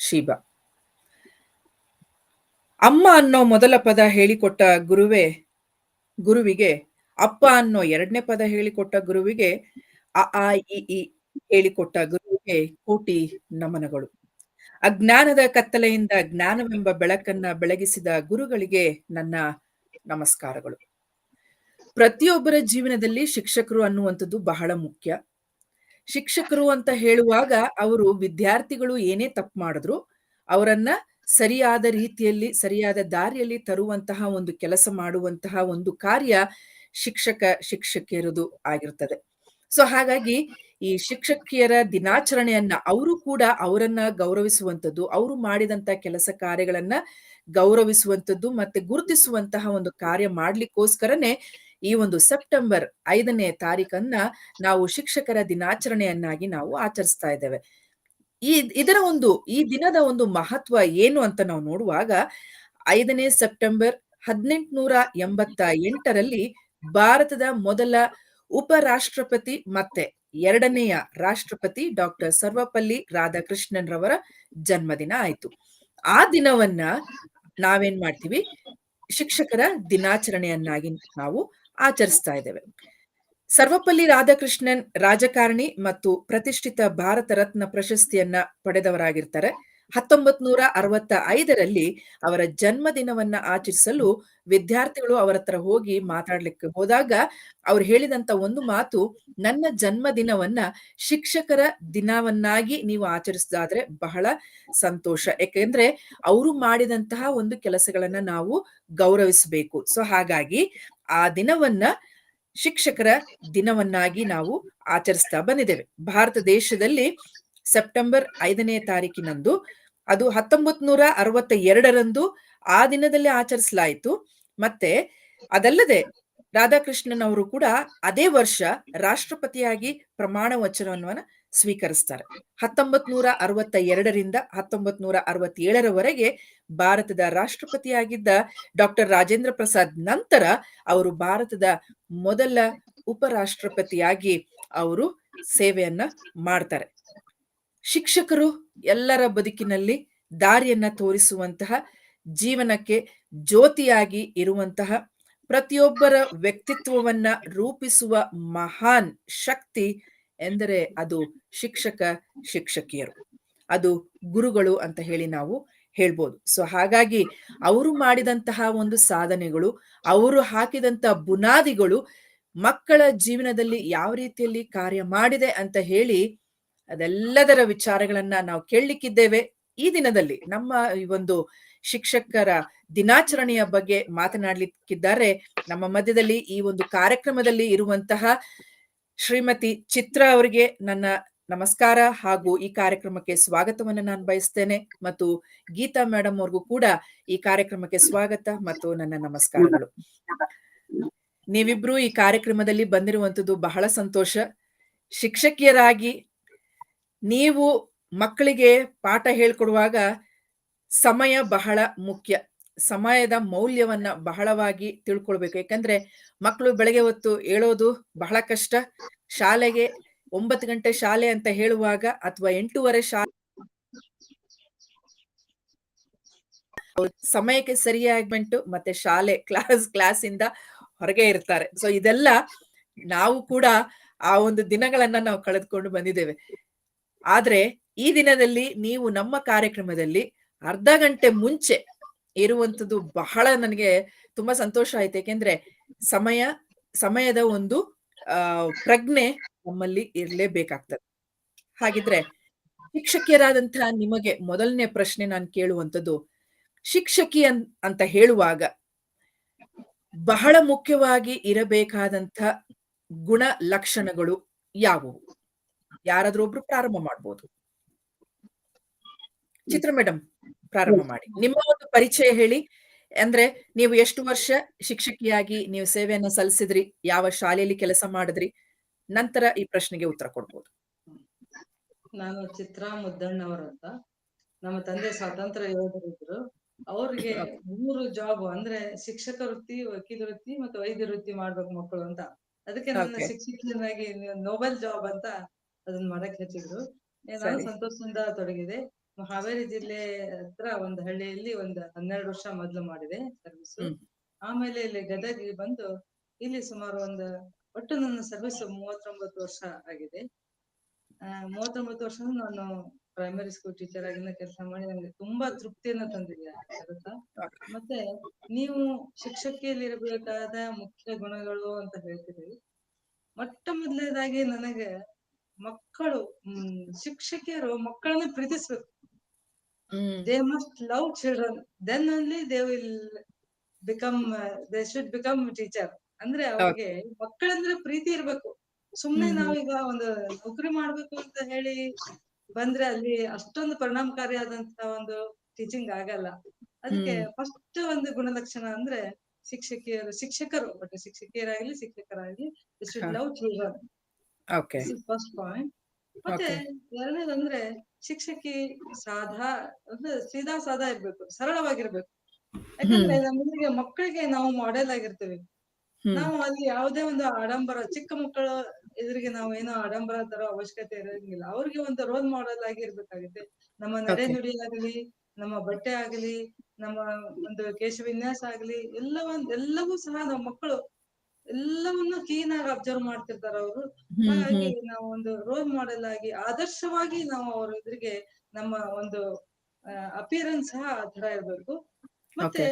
ಶೀಬಾ. ಅಮ್ಮ ಅನ್ನೋ ಮೊದಲ ಪದ ಹೇಳಿಕೊಟ್ಟ ಗುರುವಿಗೆ ಅಪ್ಪ ಅನ್ನೋ ಎರಡನೇ ಪದ ಹೇಳಿಕೊಟ್ಟ ಗುರುವಿಗೆ ಅ, ಆ, ಇ ಹೇಳಿಕೊಟ್ಟ ಗುರುವಿಗೆ ಕೋಟಿ ನಮನಗಳು. ಅಜ್ಞಾನದ ಕತ್ತಲೆಯಿಂದ ಜ್ಞಾನವೆಂಬ ಬೆಳಕನ್ನ ಬೆಳಗಿಸಿದ ಗುರುಗಳಿಗೆ ನನ್ನ ನಮಸ್ಕಾರಗಳು. ಪ್ರತಿಯೊಬ್ಬರ ಜೀವನದಲ್ಲಿ ಶಿಕ್ಷಕರು ಅನ್ನುವಂಥದ್ದು ಬಹಳ ಮುಖ್ಯ. ಶಿಕ್ಷಕರು ಅಂತ ಹೇಳುವಾಗ ಅವರು ವಿದ್ಯಾರ್ಥಿಗಳು ಏನೇ ತಪ್ಪು ಮಾಡಿದ್ರು ಅವರನ್ನ ಸರಿಯಾದ ರೀತಿಯಲ್ಲಿ, ಸರಿಯಾದ ದಾರಿಯಲ್ಲಿ ತರುವಂತಹ ಒಂದು ಕೆಲಸ ಮಾಡುವಂತಹ ಒಂದು ಕಾರ್ಯ ಶಿಕ್ಷಕಿಯರದು ಆಗಿರ್ತದೆ. ಸೊ ಹಾಗಾಗಿ ಈ ಶಿಕ್ಷಕಿಯರ ದಿನಾಚರಣೆಯನ್ನ ಅವರು ಕೂಡ ಅವರನ್ನ ಗೌರವಿಸುವಂಥದ್ದು, ಅವರು ಮಾಡಿದಂತ ಕೆಲಸ ಕಾರ್ಯಗಳನ್ನ ಗೌರವಿಸುವಂಥದ್ದು ಮತ್ತೆ ಗುರುತಿಸುವಂತಹ ಒಂದು ಕಾರ್ಯ ಮಾಡ್ಲಿಕ್ಕೋಸ್ಕರನೇ ಈ ಒಂದು ಸೆಪ್ಟೆಂಬರ್ 5ನೇ ತಾರೀಖನ್ನ ನಾವು ಶಿಕ್ಷಕರ ದಿನಾಚರಣೆಯನ್ನಾಗಿ ನಾವು ಆಚರಿಸ್ತಾ ಇದ್ದೇವೆ. ಈ ದಿನದ ಒಂದು ಮಹತ್ವ ಏನು ಅಂತ ನಾವು ನೋಡುವಾಗ 5ನೇ ಸೆಪ್ಟೆಂಬರ್ 1888ರಲ್ಲಿ ಭಾರತದ ಮೊದಲ ಉಪರಾಷ್ಟ್ರಪತಿ ಮತ್ತೆ ಎರಡನೆಯ ರಾಷ್ಟ್ರಪತಿ ಡಾಕ್ಟರ್ ಸರ್ವಪಲ್ಲಿ ರಾಧಾಕೃಷ್ಣನ್ ರವರ ಜನ್ಮದಿನ ಆಯ್ತು. ಆ ದಿನವನ್ನ ನಾವೇನ್ ಮಾಡ್ತೀವಿ, ಶಿಕ್ಷಕರ ದಿನಾಚರಣೆಯನ್ನಾಗಿ ನಾವು ಆಚರಿಸ್ತಾ ಇದ್ದೇವೆ. ಸರ್ವಪಲ್ಲಿ ರಾಧಾಕೃಷ್ಣನ್ ರಾಜಕಾರಣಿ ಮತ್ತು ಪ್ರತಿಷ್ಠಿತ ಭಾರತ ರತ್ನ ಪ್ರಶಸ್ತಿಯನ್ನ ಪಡೆದವರಾಗಿರ್ತಾರೆ. 1965ರಲ್ಲಿ ಅವರ ಜನ್ಮದಿನವನ್ನ ಆಚರಿಸಲು ವಿದ್ಯಾರ್ಥಿಗಳು ಅವರ ಹತ್ರ ಹೋಗಿ ಮಾತಾಡ್ಲಿಕ್ಕೆ ಹೋದಾಗ ಅವ್ರು ಹೇಳಿದಂತ ಒಂದು ಮಾತು, ನನ್ನ ಜನ್ಮದಿನವನ್ನ ಶಿಕ್ಷಕರ ದಿನವನ್ನಾಗಿ ನೀವು ಆಚರಿಸಿದಾದ್ರೆ ಬಹಳ ಸಂತೋಷ. ಯಾಕೆಂದ್ರೆ ಅವರು ಮಾಡಿದಂತಹ ಒಂದು ಕೆಲಸಗಳನ್ನ ನಾವು ಗೌರವಿಸಬೇಕು. ಸೊ ಹಾಗಾಗಿ ಆ ದಿನವನ್ನ ಶಿಕ್ಷಕರ ದಿನವನ್ನಾಗಿ ನಾವು ಆಚರಿಸ್ತಾ ಬಂದಿದ್ದೇವೆ. ಭಾರತ ದೇಶದಲ್ಲಿ ಸೆಪ್ಟೆಂಬರ್ 5ನೇ ತಾರೀಕಿನಂದು, ಅದು 1962ರಂದು ಆ ದಿನದಲ್ಲಿ ಆಚರಿಸಲಾಯಿತು. ಮತ್ತೆ ಅದಲ್ಲದೆ ರಾಧಾಕೃಷ್ಣನ್ ಅವರು ಕೂಡ ಅದೇ ವರ್ಷ ರಾಷ್ಟ್ರಪತಿಯಾಗಿ ಪ್ರಮಾಣ ವಚನವನ್ನ ಸ್ವೀಕರಿಸ್ತಾರೆ. 1962ರಿಂದ 1967ರವರೆಗೆ ಭಾರತದ ರಾಷ್ಟ್ರಪತಿಯಾಗಿದ್ದ ಡಾಕ್ಟರ್ ರಾಜೇಂದ್ರ ಪ್ರಸಾದ್ ನಂತರ ಅವರು ಭಾರತದ ಮೊದಲ ಉಪರಾಷ್ಟ್ರಪತಿಯಾಗಿ ಅವರು ಸೇವೆಯನ್ನ ಮಾಡ್ತಾರೆ. ಶಿಕ್ಷಕರು ಎಲ್ಲರ ಬದುಕಿನಲ್ಲಿ ದಾರಿಯನ್ನ ತೋರಿಸುವಂತಹ, ಜೀವನಕ್ಕೆ ಜ್ಯೋತಿಯಾಗಿ ಇರುವಂತಹ, ಪ್ರತಿಯೊಬ್ಬರ ವ್ಯಕ್ತಿತ್ವವನ್ನ ರೂಪಿಸುವ ಮಹಾನ್ ಶಕ್ತಿ ಎಂದರೆ ಅದು ಶಿಕ್ಷಕಿಯರು, ಅದು ಗುರುಗಳು ಅಂತ ಹೇಳಿ ನಾವು ಹೇಳ್ಬೋದು. ಸೊ ಹಾಗಾಗಿ ಅವರು ಮಾಡಿದಂತಹ ಒಂದು ಸಾಧನೆಗಳು, ಅವರು ಹಾಕಿದಂತ ಬುನಾದಿಗಳು ಮಕ್ಕಳ ಜೀವನದಲ್ಲಿ ಯಾವ ರೀತಿಯಲ್ಲಿ ಕಾರ್ಯ ಮಾಡಿದೆ ಅಂತ ಹೇಳಿ ಅದೆಲ್ಲದರ ವಿಚಾರಗಳನ್ನ ನಾವು ಕೇಳಲಿಕ್ಕಿದ್ದೇವೆ. ಈ ದಿನದಲ್ಲಿ ನಮ್ಮ ಈ ಒಂದು ಶಿಕ್ಷಕರ ದಿನಾಚರಣೆಯ ಬಗ್ಗೆ ಮಾತನಾಡ್ಲಿಕ್ಕಿದ್ದಾರೆ ನಮ್ಮ ಮಧ್ಯದಲ್ಲಿ ಈ ಒಂದು ಕಾರ್ಯಕ್ರಮದಲ್ಲಿ ಇರುವಂತಹ ಶ್ರೀಮತಿ ಚಿತ್ರ ಅವರಿಗೆ ನನ್ನ ನಮಸ್ಕಾರ ಹಾಗೂ ಈ ಕಾರ್ಯಕ್ರಮಕ್ಕೆ ಸ್ವಾಗತವನ್ನ ನಾನು ಬಯಸ್ತೇನೆ. ಮತ್ತು ಗೀತಾ ಮೇಡಮ್ ಅವ್ರಿಗೂ ಕೂಡ ಈ ಕಾರ್ಯಕ್ರಮಕ್ಕೆ ಸ್ವಾಗತ ಮತ್ತು ನನ್ನ ನಮಸ್ಕಾರಗಳು. ನೀವಿಬ್ರು ಈ ಕಾರ್ಯಕ್ರಮದಲ್ಲಿ ಬಂದಿರುವಂತದ್ದು ಬಹಳ ಸಂತೋಷ. ಶಿಕ್ಷಕಿಯರಾಗಿ ನೀವು ಮಕ್ಕಳಿಗೆ ಪಾಠ ಹೇಳ್ಕೊಡುವಾಗ ಸಮಯ ಬಹಳ ಮುಖ್ಯ. ಸಮಯದ ಮೌಲ್ಯವನ್ನ ಬಹಳವಾಗಿ ತಿಳ್ಕೊಳ್ಬೇಕು. ಯಾಕಂದ್ರೆ ಮಕ್ಕಳು ಬೆಳಗ್ಗೆ ಹೊತ್ತು ಏಳೋದು ಬಹಳ ಕಷ್ಟ. ಶಾಲೆಗೆ 9 ಗಂಟೆ ಶಾಲೆ ಅಂತ ಹೇಳುವಾಗ ಅಥವಾ 8:30 ಶಾಲೆ ಸಮಯಕ್ಕೆ ಸರಿಯಾಗಿ ಮತ್ತೆ ಶಾಲೆ ಕ್ಲಾಸಿಂದ ಹೊರಗೆ ಇರ್ತಾರೆ. ಸೊ ಇದೆಲ್ಲ ನಾವು ಕೂಡ ಆ ಒಂದು ದಿನಗಳನ್ನ ನಾವು ಕಳೆದುಕೊಂಡು ಬಂದಿದ್ದೇವೆ. ಆದ್ರೆ ಈ ದಿನದಲ್ಲಿ ನೀವು ನಮ್ಮ ಕಾರ್ಯಕ್ರಮದಲ್ಲಿ ಅರ್ಧ ಗಂಟೆ ಮುಂಚೆ ಇರುವಂತದ್ದು ಬಹಳ ನನಗೆ ತುಂಬಾ ಸಂತೋಷ ಆಯ್ತು. ಯಾಕೆಂದ್ರೆ ಸಮಯದ ಒಂದು ಪ್ರಜ್ಞೆ ನಮ್ಮಲ್ಲಿ ಇರ್ಲೇಬೇಕಾಗ್ತದೆ. ಹಾಗಿದ್ರೆ ಶಿಕ್ಷಕಿಯರಾದಂತಹ ನಿಮಗೆ ಮೊದಲನೇ ಪ್ರಶ್ನೆ ನಾನು ಕೇಳುವಂತದ್ದು, ಶಿಕ್ಷಕಿ ಅಂತ ಹೇಳುವಾಗ ಬಹಳ ಮುಖ್ಯವಾಗಿ ಇರಬೇಕಾದಂತ ಗುಣ ಲಕ್ಷಣಗಳು ಯಾವುವು? ಯಾರಾದ್ರೂ ಒಬ್ರು ಪ್ರಾರಂಭ ಮಾಡ್ಬೋದು. ಚಿತ್ರ ಮೇಡಮ್ ಪ್ರಾರಂಭ ಮಾಡಿ. ನಿಮ್ಮ ಒಂದು ಪರಿಚಯ ಹೇಳಿ. ಅಂದ್ರೆ ನೀವು ಎಷ್ಟು ವರ್ಷ ಶಿಕ್ಷಕಿಯಾಗಿ ನೀವು ಸೇವೆಯನ್ನ ಸಲ್ಲಿಸಿದ್ರಿ, ಯಾವ ಶಾಲೆಯಲ್ಲಿ ಕೆಲಸ ಮಾಡಿದ್ರಿ, ನಂತರ ಈ ಪ್ರಶ್ನೆಗೆ ಉತ್ತರ ಕೊಡ್ಬೋದು. ನಾನು ಚಿತ್ರಾ ಮುದ್ದಣ್ಣವ್ರ ಅಂತ. ನಮ್ಮ ತಂದೆ ಸ್ವಾತಂತ್ರ್ಯ ಯೋಧರಿದ್ರು. ಅವ್ರಿಗೆ 3 ಜಾಬ್ ಅಂದ್ರೆ ಶಿಕ್ಷಕ ವೃತ್ತಿ, ವಕೀಲ ವೃತ್ತಿ ಮತ್ತು ವೈದ್ಯ ವೃತ್ತಿ ಮಾಡ್ಬೇಕು ಮಕ್ಕಳು ಅಂತ. ಅದಕ್ಕೆ ನನ್ನ ಶಿಕ್ಷಕಿಯನ್ನಾಗಿ ನೋಬೆಲ್ ಜಾಬ್ ಅಂತ ಅದನ್ನ ಮಾಡಕ್ ಹಚ್ಚಿದ್ರು. ನಾನು ಸಂತೋಷದಿಂದ ತೊಡಗಿದೆ. ಹಾವೇರಿ ಜಿಲ್ಲೆ ಹತ್ರ ಒಂದು ಹಳ್ಳಿಯಲ್ಲಿ ಒಂದು 12 ವರ್ಷ ಮೊದ್ಲು ಮಾಡಿದೆ ಸರ್ವಿಸು. ಹ್ಮ್ ಆಮೇಲೆ ಇಲ್ಲಿ ಗದಗಿಗೆ ಬಂದು ಇಲ್ಲಿ ಸುಮಾರು ಒಟ್ಟು ನನ್ನ ಸರ್ವಿಸ್ 39 ವರ್ಷ ಆಗಿದೆ. 39 ವರ್ಷ ನಾನು ಪ್ರೈಮರಿ ಸ್ಕೂಲ್ ಟೀಚರ್ ಆಗಿನ ಕೆಲಸ ಮಾಡಿ ನನಗೆ ತುಂಬಾ ತೃಪ್ತಿಯನ್ನ ತಂದಿದೆ ಆ ಕೆಲಸ. ಮತ್ತೆ ನೀವು ಶಿಕ್ಷಕಿಯಲ್ಲಿರಬೇಕಾದ ಮುಖ್ಯ ಗುಣಗಳು ಅಂತ ಹೇಳ್ತೀರಿ. ಮೊಟ್ಟ ಮೊದಲನೇದಾಗಿ ನನಗೆ ಮಕ್ಕಳು ಶಿಕ್ಷಕಿಯರು ಮಕ್ಕಳನ್ನ ಪ್ರೀತಿಸ್ಬೇಕು. Hmm they must love children, then only they will become they should become teacher. ಅಂದ್ರೆ ಅವ್ರಿಗೆ ಮಕ್ಕಳಂದ್ರೆ ಪ್ರೀತಿ ಇರ್ಬೇಕು. ಸುಮ್ನೆ ನಾವೀಗ ಒಂದು ನೌಕರಿ ಮಾಡ್ಬೇಕು ಅಂತ ಹೇಳಿ ಬಂದ್ರೆ ಅಲ್ಲಿ ಅಷ್ಟೊಂದು ಪರಿಣಾಮಕಾರಿಯಾದಂತ ಒಂದು ಟೀಚಿಂಗ್ ಆಗಲ್ಲ. ಅದಕ್ಕೆ ಫಸ್ಟ್ ಒಂದು ಗುಣಲಕ್ಷಣ ಅಂದ್ರೆ ಶಿಕ್ಷಕರು ಬಟ್ ಶಿಕ್ಷಕಿಯರಾಗ್ಲಿ ಶಿಕ್ಷಕರಾಗ್ಲಿ should love children. Okay first point. ಮತ್ತೆ ಎರಡನೇದಂದ್ರೆ ಶಿಕ್ಷಕಿ ಸೀದಾ ಸಾದಾ ಇರ್ಬೇಕು, ಸರಳವಾಗಿರ್ಬೇಕು. ಯಾಕಂದ್ರೆ ನಮಗೆ ಮಕ್ಕಳಿಗೆ ನಾವು ಮಾಡೆಲ್ ಆಗಿರ್ತೀವಿ. ನಾವು ಅಲ್ಲಿ ಯಾವುದೇ ಒಂದು ಆಡಂಬರ, ಚಿಕ್ಕ ಮಕ್ಕಳು ಎದುರಿಗೆ ನಾವು ಏನೋ ಆಡಂಬರ ತರೋ ಅವಶ್ಯಕತೆ ಇರೋಂಗಿಲ್ಲ. ಅವ್ರಿಗೆ ಒಂದು ರೋಲ್ ಮಾಡೆಲ್ ಆಗಿ ಇರ್ಬೇಕಾಗುತ್ತೆ. ನಮ್ಮ ನಡೆ ನುಡಿ ಆಗಲಿ, ನಮ್ಮ ಬಟ್ಟೆ ಆಗಲಿ, ನಮ್ಮ ಒಂದು ಕೇಶ ವಿನ್ಯಾಸ ಆಗಲಿ, ಎಲ್ಲವೂ ಸಹ ನಮ್ಮ ಮಕ್ಕಳು ಎಲ್ಲವನ್ನ ಕ್ಲೀನ್ ಆಗಿ ಅಬ್ಸರ್ವ್ ಮಾಡ್ತಿರ್ತಾರ ಅವರು. ಹಾಗಾಗಿ ನಾವು ಒಂದು ರೋಲ್ ಮಾಡೆಲ್ ಆಗಿ ಆದರ್ಶವಾಗಿ ನಾವು ಅವ್ರ ಎದುರಿಗೆ ನಮ್ಮ ಒಂದು ಅಪಿಯರೆನ್ಸ್ ಸಹ ಆ ತರ ಇರ್ಬೇಕು. ಮತ್ತೆ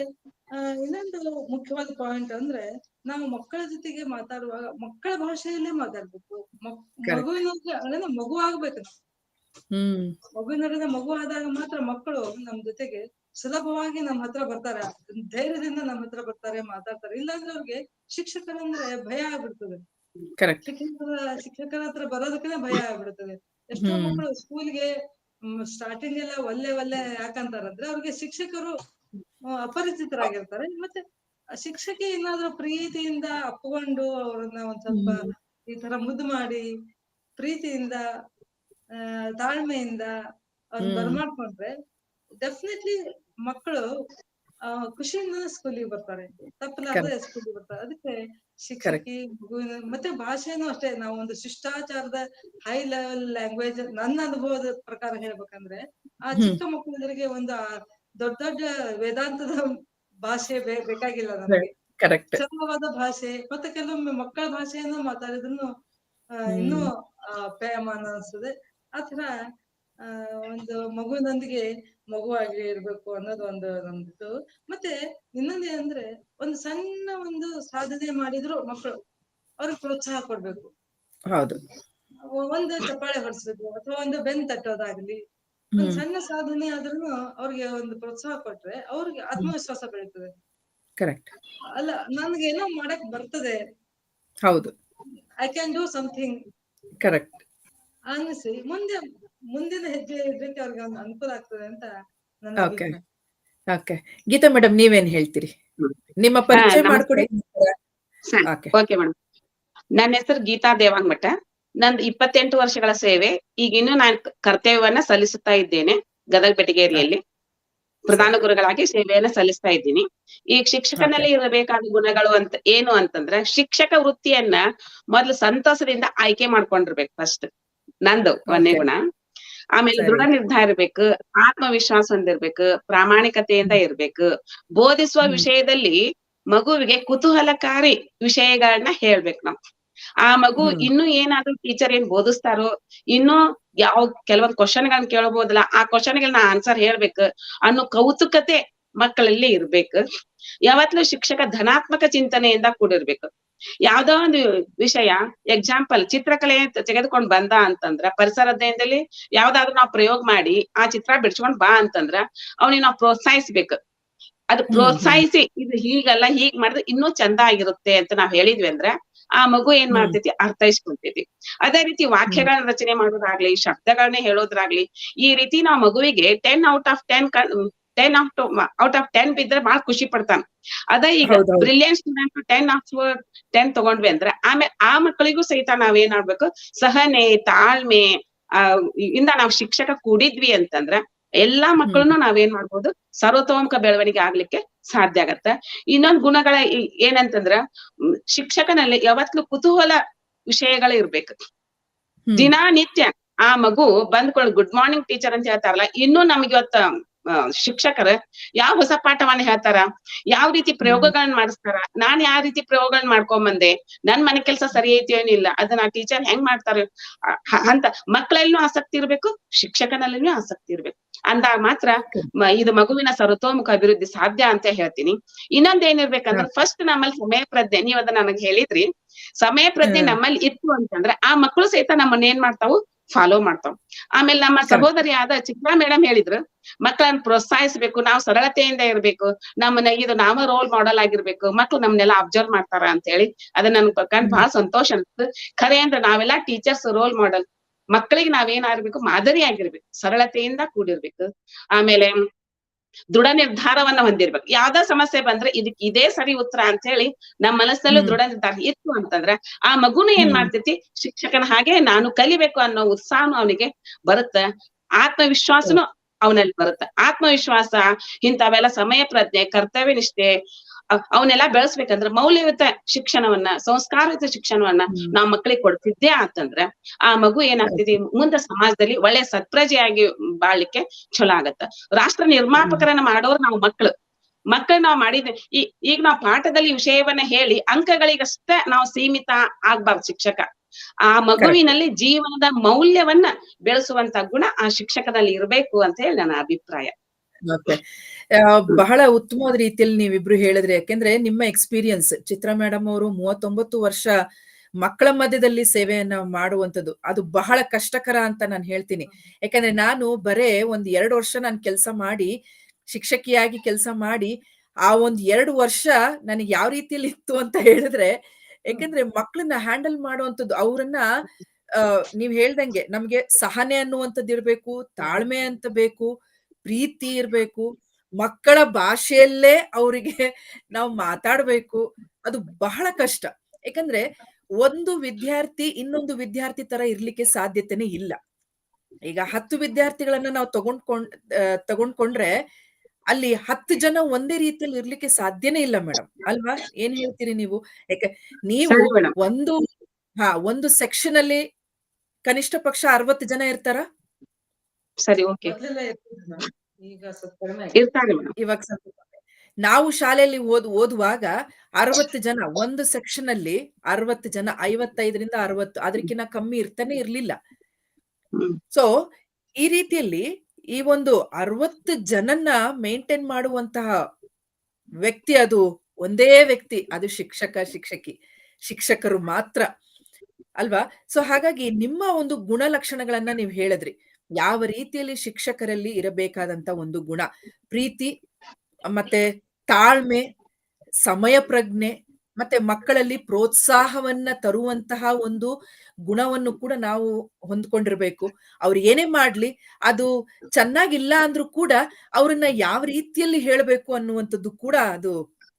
ಇನ್ನೊಂದು ಮುಖ್ಯವಾದ ಪಾಯಿಂಟ್ ಅಂದ್ರೆ ನಾವು ಮಕ್ಕಳ ಜೊತೆಗೆ ಮಾತಾಡುವಾಗ ಮಕ್ಕಳ ಭಾಷೆಯಲ್ಲೇ ಮಾತಾಡ್ಬೇಕು. ಮಗುವಿನ ಮಗು ಆಗ್ಬೇಕು. ಮಗು ಆದಾಗ ಮಾತ್ರ ಮಕ್ಕಳು ನಮ್ ಜೊತೆಗೆ ಸುಲಭವಾಗಿ ನಮ್ಮ ಹತ್ರ ಬರ್ತಾರೆ, ಧೈರ್ಯದಿಂದ ನಮ್ಮ ಹತ್ರ ಬರ್ತಾರೆ, ಮಾತಾಡ್ತಾರೆ. ಇಲ್ಲಾಂದ್ರೆ ಅವ್ರಿಗೆ ಶಿಕ್ಷಕರಂದ್ರೆ ಭಯ ಆಗ್ಬಿಡ್ತದೆ. ಶಿಕ್ಷಕರ ಹತ್ರ ಬರೋದಕ್ಕೆ ಭಯ ಆಗ್ಬಿಡ್ತದೆ. ಎಷ್ಟೋ ಮಕ್ಕಳು ಸ್ಕೂಲ್ಗೆ ಸ್ಟಾರ್ಟಿಂಗ್ ಎಲ್ಲ ಒಲ್ಲೆ ಯಾಕಂತಾರಂದ್ರೆ ಅವ್ರಿಗೆ ಶಿಕ್ಷಕರು ಅಪರಿಚಿತರಾಗಿರ್ತಾರೆ. ಮತ್ತೆ ಶಿಕ್ಷಕಿ ಏನಾದ್ರೂ ಪ್ರೀತಿಯಿಂದ ಅಪ್ಕೊಂಡು ಅವ್ರನ್ನ ಒಂದ್ ಸ್ವಲ್ಪ ಈ ತರ ಮುದ್ದು ಮಾಡಿ ಪ್ರೀತಿಯಿಂದ ತಾಳ್ಮೆಯಿಂದ ಅವ್ರನ್ನ ಬರ್ಮಾಡ್ಕೊಂಡ್ರೆ ಡೆಫಿನೆಟ್ಲಿ ಮಕ್ಕಳು ಖುಷಿಯಿಂದ ಸ್ಕೂಲಿಗೆ ಬರ್ತಾರೆ, ತಪ್ಪಲಾರ್ದೆ ಸ್ಕೂಲಿಗೆ ಬರ್ತಾರೆ. ಅದಕ್ಕೆ ಶಿಕ್ಷಕಿ ಮಗುವಿನ ಮತ್ತೆ ಭಾಷೆನೂ ಅಷ್ಟೇ. ನಾವು ಒಂದು ಶಿಷ್ಟಾಚಾರದ ಹೈ ಲೆವೆಲ್ ಲ್ಯಾಂಗ್ವೇಜ್ ನನ್ನ ಅನುಭವದ ಪ್ರಕಾರ ಹೇಳ್ಬೇಕಂದ್ರೆ ಆ ಚಿಕ್ಕ ಮಕ್ಕಳಿಗೆ ಒಂದು ದೊಡ್ಡ ವೇದಾಂತದ ಭಾಷೆ ಬೇಕಾಗಿಲ್ಲ ನಮಗೆ. ಸರಳವಾದ ಭಾಷೆ ಮತ್ತೆ ಕೆಲವೊಮ್ಮೆ ಮಕ್ಕಳ ಭಾಷೆಯನ್ನು ಮಾತಾಡಿದ್ರು ಇನ್ನೂ ಪ್ರೇಮಾನ ಅನ್ಸ್ತದೆ. ಆತರ ಒಂದು ಮಗುವಿನೊಂದಿಗೆ ಮಗುವಾಗಿ ಇರ್ಬೇಕು ಅನ್ನೋದು ನಮ್ದು. ಮತ್ತೆ ಇನ್ನೊಂದೇನಂದ್ರೆ ಒಂದು ಸಣ್ಣ ಒಂದು ಸಾಧನೆ ಮಾಡಿದ್ರು ಮಕ್ಕಳು ಅವ್ರಿಗೆ ಪ್ರೋತ್ಸಾಹ ಕೊಡ್ಬೇಕು. ಒಂದು ಚಪ್ಪಾಳೆ ಹೊಡಿಸ್ಬೇಕು ಅಥವಾ ಒಂದು ಬೆನ್ ತಟ್ಟೋದಾಗ್ಲಿ, ಒಂದ್ ಸಣ್ಣ ಸಾಧನೆ ಆದ್ರೂ ಅವ್ರಿಗೆ ಒಂದು ಪ್ರೋತ್ಸಾಹ ಕೊಟ್ರೆ ಅವ್ರಿಗೆ ಆತ್ಮವಿಶ್ವಾಸ ಬೆಳೀತದೆ. ಅಲ್ಲ ನನ್ಗೇನೋ ಮಾಡಕ್ ಬರ್ತದೆ, ಐ ಕ್ಯಾನ್ ಡೂ ಸಮಥಿಂಗ್ ಅನ್ನಿಸಿ ಮುಂದಿನ ಹೆಜ್ಜೆ ಇಡ್ಲಿಕ್ಕೆ ಅವ್ರಿಗೆ ಒಂದು ಅನುಕೂಲ ಆಗ್ತದೆ ಅಂತ ನನ್ನ ಅಭಿಪ್ರಾಯ. ಗೀತಾ ಮೇಡಮ್, ನೀವೇನ್ ಹೇಳ್ತೀರಿ? ನಿಮ್ಮ ಪರಿಚಯ ಮಾಡ್ಕೊಡಿ. ಓಕೆ ಮೇಡಮ್, ನನ್ನ ಹೆಸರು ಗೀತಾ ದೇವಾಂಗಮಠ. ನಂದು 28 ವರ್ಷಗಳ ಸೇವೆ. ಈಗ ಇನ್ನು ನಾನು ಕರ್ತವ್ಯವನ್ನ ಸಲ್ಲಿಸುತ್ತಾ ಇದ್ದೇನೆ ಗದಗ ಬೆಟಗೇರಿಯಲ್ಲಿ. ಪ್ರಧಾನ ಗುರುಗಳಾಗಿ ಸೇವೆಯನ್ನ ಸಲ್ಲಿಸ್ತಾ ಇದ್ದೀನಿ. ಈಗ ಶಿಕ್ಷಕನಲ್ಲಿ ಇರಬೇಕಾದ ಗುಣಗಳು ಏನು ಅಂತಂದ್ರೆ, ಶಿಕ್ಷಕ ವೃತ್ತಿಯನ್ನ ಮೊದ್ಲು ಸಂತಸದಿಂದ ಆಯ್ಕೆ ಮಾಡ್ಕೊಂಡಿರ್ಬೇಕು ಫಸ್ಟ್, ನಂದು ಒಂದೇ ಗುಣ. ಆಮೇಲೆ ದೃಢ ನಿರ್ಧಾರ ಇರ್ಬೇಕು, ಆತ್ಮವಿಶ್ವಾಸ ಹೊಂದಿರ್ಬೇಕು, ಪ್ರಾಮಾಣಿಕತೆಯಿಂದ ಇರ್ಬೇಕು, ಬೋಧಿಸುವ ವಿಷಯದಲ್ಲಿ ಮಗುವಿಗೆ ಕುತೂಹಲಕಾರಿ ವಿಷಯಗಳನ್ನ ಹೇಳ್ಬೇಕು ನಾವು. ಆ ಮಗು ಇನ್ನು ಏನಾದ್ರೂ ಟೀಚರ್ ಏನ್ ಬೋಧಿಸ್ತಾರೋ, ಇನ್ನು ಕೆಲವೊಂದ್ ಕ್ವಶನ್ಗಳನ್ನ ಕೇಳಬಹುದಲ್ಲ, ಆ ಕ್ವಶನ್ಗಳನ್ನ ಆನ್ಸರ್ ಹೇಳ್ಬೇಕು ಅನ್ನೋ ಕೌತುಕತೆ ಮಕ್ಕಳಲ್ಲಿ ಇರ್ಬೇಕು. ಯಾವತ್ತೂ ಶಿಕ್ಷಕ ಧನಾತ್ಮಕ ಚಿಂತನೆಯಿಂದ ಕೂಡಿರ್ಬೇಕು. ಯಾವ್ದೋ ಒಂದು ವಿಷಯ, ಎಕ್ಸಾಂಪಲ್ ಚಿತ್ರಕಲೆ ತೆಗೆದುಕೊಂಡ್ ಬಂದ ಅಂತಂದ್ರ, ಪರಿಸರ ಅಧ್ಯಯನದಲ್ಲಿ ಯಾವ್ದಾದ್ರು ನಾವು ಪ್ರಯೋಗ ಮಾಡಿ ಆ ಚಿತ್ರ ಬಿಡ್ಸ್ಕೊಂಡ್ ಬಾ ಅಂತಂದ್ರ ಅವ್ನಿಗೆ ನಾವು ಪ್ರೋತ್ಸಾಹಿಸ್ಬೇಕು. ಅದು ಪ್ರೋತ್ಸಾಹಿಸಿ ಇದು ಹೀಗಲ್ಲ, ಹೀಗ್ ಮಾಡಿದ್ರೆ ಇನ್ನೂ ಚಂದ ಆಗಿರುತ್ತೆ ಅಂತ ನಾವ್ ಹೇಳಿದ್ವಿ ಅಂದ್ರೆ ಆ ಮಗು ಏನ್ ಮಾಡ್ತೈತಿ, ಅರ್ಥೈಸ್ಕೊಂತೈತಿ. ಅದೇ ರೀತಿ ವಾಕ್ಯಗಳನ್ನ ರಚನೆ ಮಾಡೋದಾಗ್ಲಿ, ಶಬ್ದಗಳನ್ನೇ ಹೇಳೋದ್ರಾಗ್ಲಿ, ಈ ರೀತಿ ನಾವ್ ಮಗುವಿಗೆ 10 ಔಟ್ ಆಫ್ 10 ಬಿದ್ರೆ ಬಹಳ ಖುಷಿ ಪಡ್ತಾನ. ಅದ ಈಗ ಬ್ರಿಲಿಯಂಟ್ ಸ್ಟೂಡೆಂಟ್ 10 ಆಫ್ 10 ತಗೊಂಡ್ವಿ ಅಂದ್ರೆ ಆಮೇಲೆ ಆ ಮಕ್ಕಳಿಗೂ ಸಹಿತ ನಾವೇನ್ ಮಾಡ್ಬೇಕು, ಸಹನೆ, ತಾಳ್ಮೆ ಇಂದ ನಾವ್ ಶಿಕ್ಷಕ ಕೂಡಿದ್ವಿ ಅಂತಂದ್ರ ಎಲ್ಲಾ ಮಕ್ಕಳನ್ನು ನಾವೇನ್ ಮಾಡ್ಬೋದು, ಸರ್ವತೋಮುಖ ಬೆಳವಣಿಗೆ ಆಗ್ಲಿಕ್ಕೆ ಸಾಧ್ಯ ಆಗತ್ತ. ಇನ್ನೊಂದ್ ಗುಣಗಳ ಏನಂತಂದ್ರ, ಶಿಕ್ಷಕನಲ್ಲಿ ಯಾವತ್ಲೂ ಕುತೂಹಲ ವಿಷಯಗಳು ಇರ್ಬೇಕು. ದಿನನಿತ್ಯ ಆ ಮಗು ಬಂದ್ಕೊಂಡು ಗುಡ್ ಮಾರ್ನಿಂಗ್ ಟೀಚರ್ ಅಂತ ಹೇಳ್ತಾರಲ್ಲ, ಇನ್ನೂ ನಮ್ಗೆ ಇವತ್ತ ಶಿಕ್ಷಕರು ಯಾವ ಹೊಸ ಪಾಠವನ್ನ ಹೇಳ್ತಾರ, ಯಾವ ರೀತಿ ಪ್ರಯೋಗಗಳನ್ನ ಮಾಡಿಸ್ತಾರ, ನಾನ್ ಯಾವ ರೀತಿ ಪ್ರಯೋಗಗಳನ್ನ ಮಾಡ್ಕೊಂಬಂದೆ, ನನ್ ಮನೆ ಕೆಲಸ ಸರಿ ಐತಿ ಏನಿಲ್ಲ, ಅದನ್ನ ಆ ಟೀಚರ್ ಹೆಂಗ್ ಮಾಡ್ತಾರೆ ಅಂತ ಮಕ್ಕಳಲ್ಲೂ ಆಸಕ್ತಿ ಇರ್ಬೇಕು, ಶಿಕ್ಷಕನಲ್ಲೂ ಆಸಕ್ತಿ ಇರ್ಬೇಕು. ಅಂದಾಗ ಮಾತ್ರ ಇದು ಮಗುವಿನ ಸರ್ವತೋಮುಖ ಅಭಿವೃದ್ಧಿ ಸಾಧ್ಯ ಅಂತ ಹೇಳ್ತೀನಿ. ಇನ್ನೊಂದ್ ಏನಿರ್ಬೇಕಂದ್ರೆ ಫಸ್ಟ್ ನಮ್ಮಲ್ಲಿ ಸಮಯ ಪ್ರಜ್ಞೆ, ನೀವ್ ಅದನ್ನ ನನಗೆ ಹೇಳಿದ್ರಿ, ಸಮಯ ಪ್ರಜ್ಞೆ ನಮ್ಮಲ್ಲಿ ಇತ್ತು ಅಂತಂದ್ರೆ ಆ ಮಕ್ಕಳು ಸಹಿತ ನಮ್ಮನ್ನ ಏನ್ ಮಾಡ್ತಾವು, ಫಾಲೋ ಮಾಡ್ತಾವ್. ಆಮೇಲೆ ನಮ್ಮ ಸಹೋದರಿಯಾದ ಚಿತ್ರಾ ಮೇಡಮ್ ಹೇಳಿದ್ರು, ಮಕ್ಕಳನ್ನ ಪ್ರೋತ್ಸಾಹಿಸ್ಬೇಕು, ನಾವು ಸರಳತೆಯಿಂದ ಇರ್ಬೇಕು, ನಮ್ಮನ್ನ ಇದು ನಾವ ರೋಲ್ ಮಾಡೆಲ್ ಆಗಿರ್ಬೇಕು, ಮಕ್ಳು ನಮ್ನೆಲ್ಲ ಅಬ್ಸರ್ವ್ ಮಾಡ್ತಾರ ಅಂತ ಹೇಳಿ ಅದನ್ನ ನನ್ಗೆ ಕಂಡು ಬಹಳ ಸಂತೋಷ ಅನ್ಸುತ್ತೆ. ಖರೆ ಅಂದ್ರೆ ನಾವೆಲ್ಲ ಟೀಚರ್ಸ್ ರೋಲ್ ಮಾಡೆಲ್, ಮಕ್ಕಳಿಗೆ ನಾವೇನಾಗಿರ್ಬೇಕು, ಮಾದರಿ ಆಗಿರ್ಬೇಕು, ಸರಳತೆಯಿಂದ ಕೂಡಿರ್ಬೇಕು. ಆಮೇಲೆ ದೃಢ ನಿರ್ಧಾರವನ್ನ ಹೊಂದಿರ್ಬೇಕು. ಯಾವ್ದಾ ಸಮಸ್ಯೆ ಬಂದ್ರೆ ಇದಕ್ ಇದೇ ಸರಿ ಉತ್ತರ ಅಂತ ಹೇಳಿ ನಮ್ಮ ಮನಸ್ಸಲ್ಲೂ ದೃಢ ನಿರ್ಧಾರ ಇತ್ತು ಅಂತಂದ್ರೆ ಆ ಮಗುನು ಏನ್ ಮಾಡ್ತೈತಿ, ಶಿಕ್ಷಕನ ಹಾಗೆ ನಾನು ಕಲಿಬೇಕು ಅನ್ನೋ ಉತ್ಸಾಹನು ಅವನಿಗೆ ಬರುತ್ತೆ, ಆತ್ಮವಿಶ್ವಾಸನು ಅವನಲ್ಲಿ ಬರುತ್ತೆ. ಆತ್ಮವಿಶ್ವಾಸ ಇಂಥವೆಲ್ಲ ಸಮಯ ಪ್ರಜ್ಞೆ, ಕರ್ತವ್ಯ ನಿಷ್ಠೆ ಅವನ್ನೆಲ್ಲ ಬೆಳೆಸ್ಬೇಕಂದ್ರೆ ಮೌಲ್ಯಯುತ ಶಿಕ್ಷಣವನ್ನ, ಸಂಸ್ಕಾರಯುತ ಶಿಕ್ಷಣವನ್ನ ನಾವ್ ಮಕ್ಕಳಿಗೆ ಕೊಡ್ತಿದ್ದೇ ಆತಂದ್ರೆ ಆ ಮಗು ಏನಾಗ್ತದೆ, ಮುಂದೆ ಸಮಾಜದಲ್ಲಿ ಒಳ್ಳೆ ಸತ್ಪ್ರಜೆಯಾಗಿ ಬಾಳ್ಲಿಕ್ಕೆ ಚಲೋ ಆಗತ್ತ. ರಾಷ್ಟ್ರ ನಿರ್ಮಾಪಕರನ್ನ ಮಾಡೋರು ನಾವು ಮಕ್ಕಳು ನಾವ್ ಮಾಡಿದ್ವಿ. ಈಗ ನಾವ್ ಪಾಠದಲ್ಲಿ ವಿಷಯವನ್ನ ಹೇಳಿ ಅಂಕಗಳಿಗಷ್ಟೇ ನಾವು ಸೀಮಿತ ಆಗ್ಬಾರ್ದು ಶಿಕ್ಷಕ. ಆ ಮಗುವಿನಲ್ಲಿ ಜೀವನದ ಮೌಲ್ಯವನ್ನ ಬೆಳೆಸುವಂತ ಗುಣ ಆ ಶಿಕ್ಷಕನಲ್ಲಿ ಇರಬೇಕು ಅಂತ ಹೇಳಿ ನನ್ನ ಅಭಿಪ್ರಾಯ. ಬಹಳ ಉತ್ತಮವಾದ ರೀತಿಯಲ್ಲಿ ನೀವಿಬ್ರು ಹೇಳಿದ್ರಿ. ಯಾಕೆಂದ್ರೆ ನಿಮ್ಮ ಎಕ್ಸ್ಪೀರಿಯನ್ಸ್, ಚಿತ್ರಾ ಮೇಡಮ್ ಅವರು 39 ವರ್ಷ ಮಕ್ಕಳ ಮಧ್ಯದಲ್ಲಿ ಸೇವೆಯನ್ನ ಮಾಡುವಂಥದ್ದು ಅದು ಬಹಳ ಕಷ್ಟಕರ ಅಂತ ನಾನು ಹೇಳ್ತೀನಿ. ಯಾಕಂದ್ರೆ ನಾನು ಬರೇ 1-2 ವರ್ಷ ನಾನು ಕೆಲಸ ಮಾಡಿ, ಶಿಕ್ಷಕಿಯಾಗಿ ಕೆಲಸ ಮಾಡಿ, ಆ 1-2 ವರ್ಷ ನನಗೆ ಯಾವ ರೀತಿಯಲ್ಲಿ ಇತ್ತು ಅಂತ ಹೇಳಿದ್ರೆ, ಯಾಕಂದ್ರೆ ಮಕ್ಕಳನ್ನ ಹ್ಯಾಂಡಲ್ ಮಾಡುವಂಥದ್ದು, ಅವರನ್ನ ನೀವ್ ಹೇಳ್ದಂಗೆ ನಮ್ಗೆ ಸಹನೆ ಅನ್ನುವಂಥದ್ದು ಇರ್ಬೇಕು, ತಾಳ್ಮೆ ಅಂತ ಬೇಕು, ಪ್ರೀತಿ ಇರ್ಬೇಕು, ಮಕ್ಕಳ ಭಾಷೆಯಲ್ಲೇ ಅವರಿಗೆ ನಾವು ಮಾತಾಡ್ಬೇಕು. ಅದು ಬಹಳ ಕಷ್ಟ. ಯಾಕಂದ್ರೆ ಒಂದು ವಿದ್ಯಾರ್ಥಿ ಇನ್ನೊಂದು ವಿದ್ಯಾರ್ಥಿ ತರ ಇರ್ಲಿಕ್ಕೆ ಸಾಧ್ಯತೆನೇ ಇಲ್ಲ. ಈಗ 10 ವಿದ್ಯಾರ್ಥಿಗಳನ್ನ ನಾವು ತಗೊಂಡ್ಕೊಂಡ್ರೆ ಅಲ್ಲಿ 10 ಜನ ಒಂದೇ ರೀತಿಯಲ್ಲಿ ಇರ್ಲಿಕ್ಕೆ ಸಾಧ್ಯನೇ ಇಲ್ಲ ಮೇಡಮ್, ಅಲ್ವಾ? ಏನ್ ಹೇಳ್ತೀರಿ ನೀವು? ಯಾಕೆ ನೀವು ಒಂದು ಸೆಕ್ಷನ್ ಅಲ್ಲಿ ಕನಿಷ್ಠ ಪಕ್ಷ 60 ಜನ ಇರ್ತಾರ? ಸರಿ, ಓಕೆ. ಇವಾಗ ನಾವು ಶಾಲೆಯಲ್ಲಿ ಓದುವಾಗ 60 ಜನ ಒಂದು ಸೆಕ್ಷನ್ ಅಲ್ಲಿ, 60 ಜನ, 55ರಿಂದ 60, ಅದಕ್ಕಿಂತ ಕಮ್ಮಿ ಇರ್ತಾನೆ ಇರ್ಲಿಲ್ಲ. ಸೊ ಈ ರೀತಿಯಲ್ಲಿ ಈ ಒಂದು 60 ಜನನ್ನ ಮೇಂಟೈನ್ ಮಾಡುವಂತಹ ವ್ಯಕ್ತಿ, ಅದು ಒಂದೇ ವ್ಯಕ್ತಿ, ಅದು ಶಿಕ್ಷಕರು ಮಾತ್ರ, ಅಲ್ವಾ? ಸೊ ಹಾಗಾಗಿ ನಿಮ್ಮ ಒಂದು ಗುಣಲಕ್ಷಣಗಳನ್ನ ನೀವು ಹೇಳಿದ್ರಿ. ಯಾವ ರೀತಿಯಲ್ಲಿ ಶಿಕ್ಷಕರಲ್ಲಿ ಇರಬೇಕಾದಂತ ಒಂದು ಗುಣ, ಪ್ರೀತಿ, ಮತ್ತೆ ತಾಳ್ಮೆ, ಸಮಯ ಪ್ರಜ್ಞೆ, ಮತ್ತೆ ಮಕ್ಕಳಲ್ಲಿ ಪ್ರೋತ್ಸಾಹವನ್ನ ತರುವಂತಹ ಒಂದು ಗುಣವನ್ನು ಕೂಡ ನಾವು ಹೊಂದ್ಕೊಂಡಿರ್ಬೇಕು. ಅವ್ರು ಏನೇ ಮಾಡ್ಲಿ, ಅದು ಚೆನ್ನಾಗಿಲ್ಲ ಅಂದ್ರೂ ಕೂಡ ಅವ್ರನ್ನ ಯಾವ ರೀತಿಯಲ್ಲಿ ಹೇಳ್ಬೇಕು ಅನ್ನುವಂಥದ್ದು ಕೂಡ ಅದು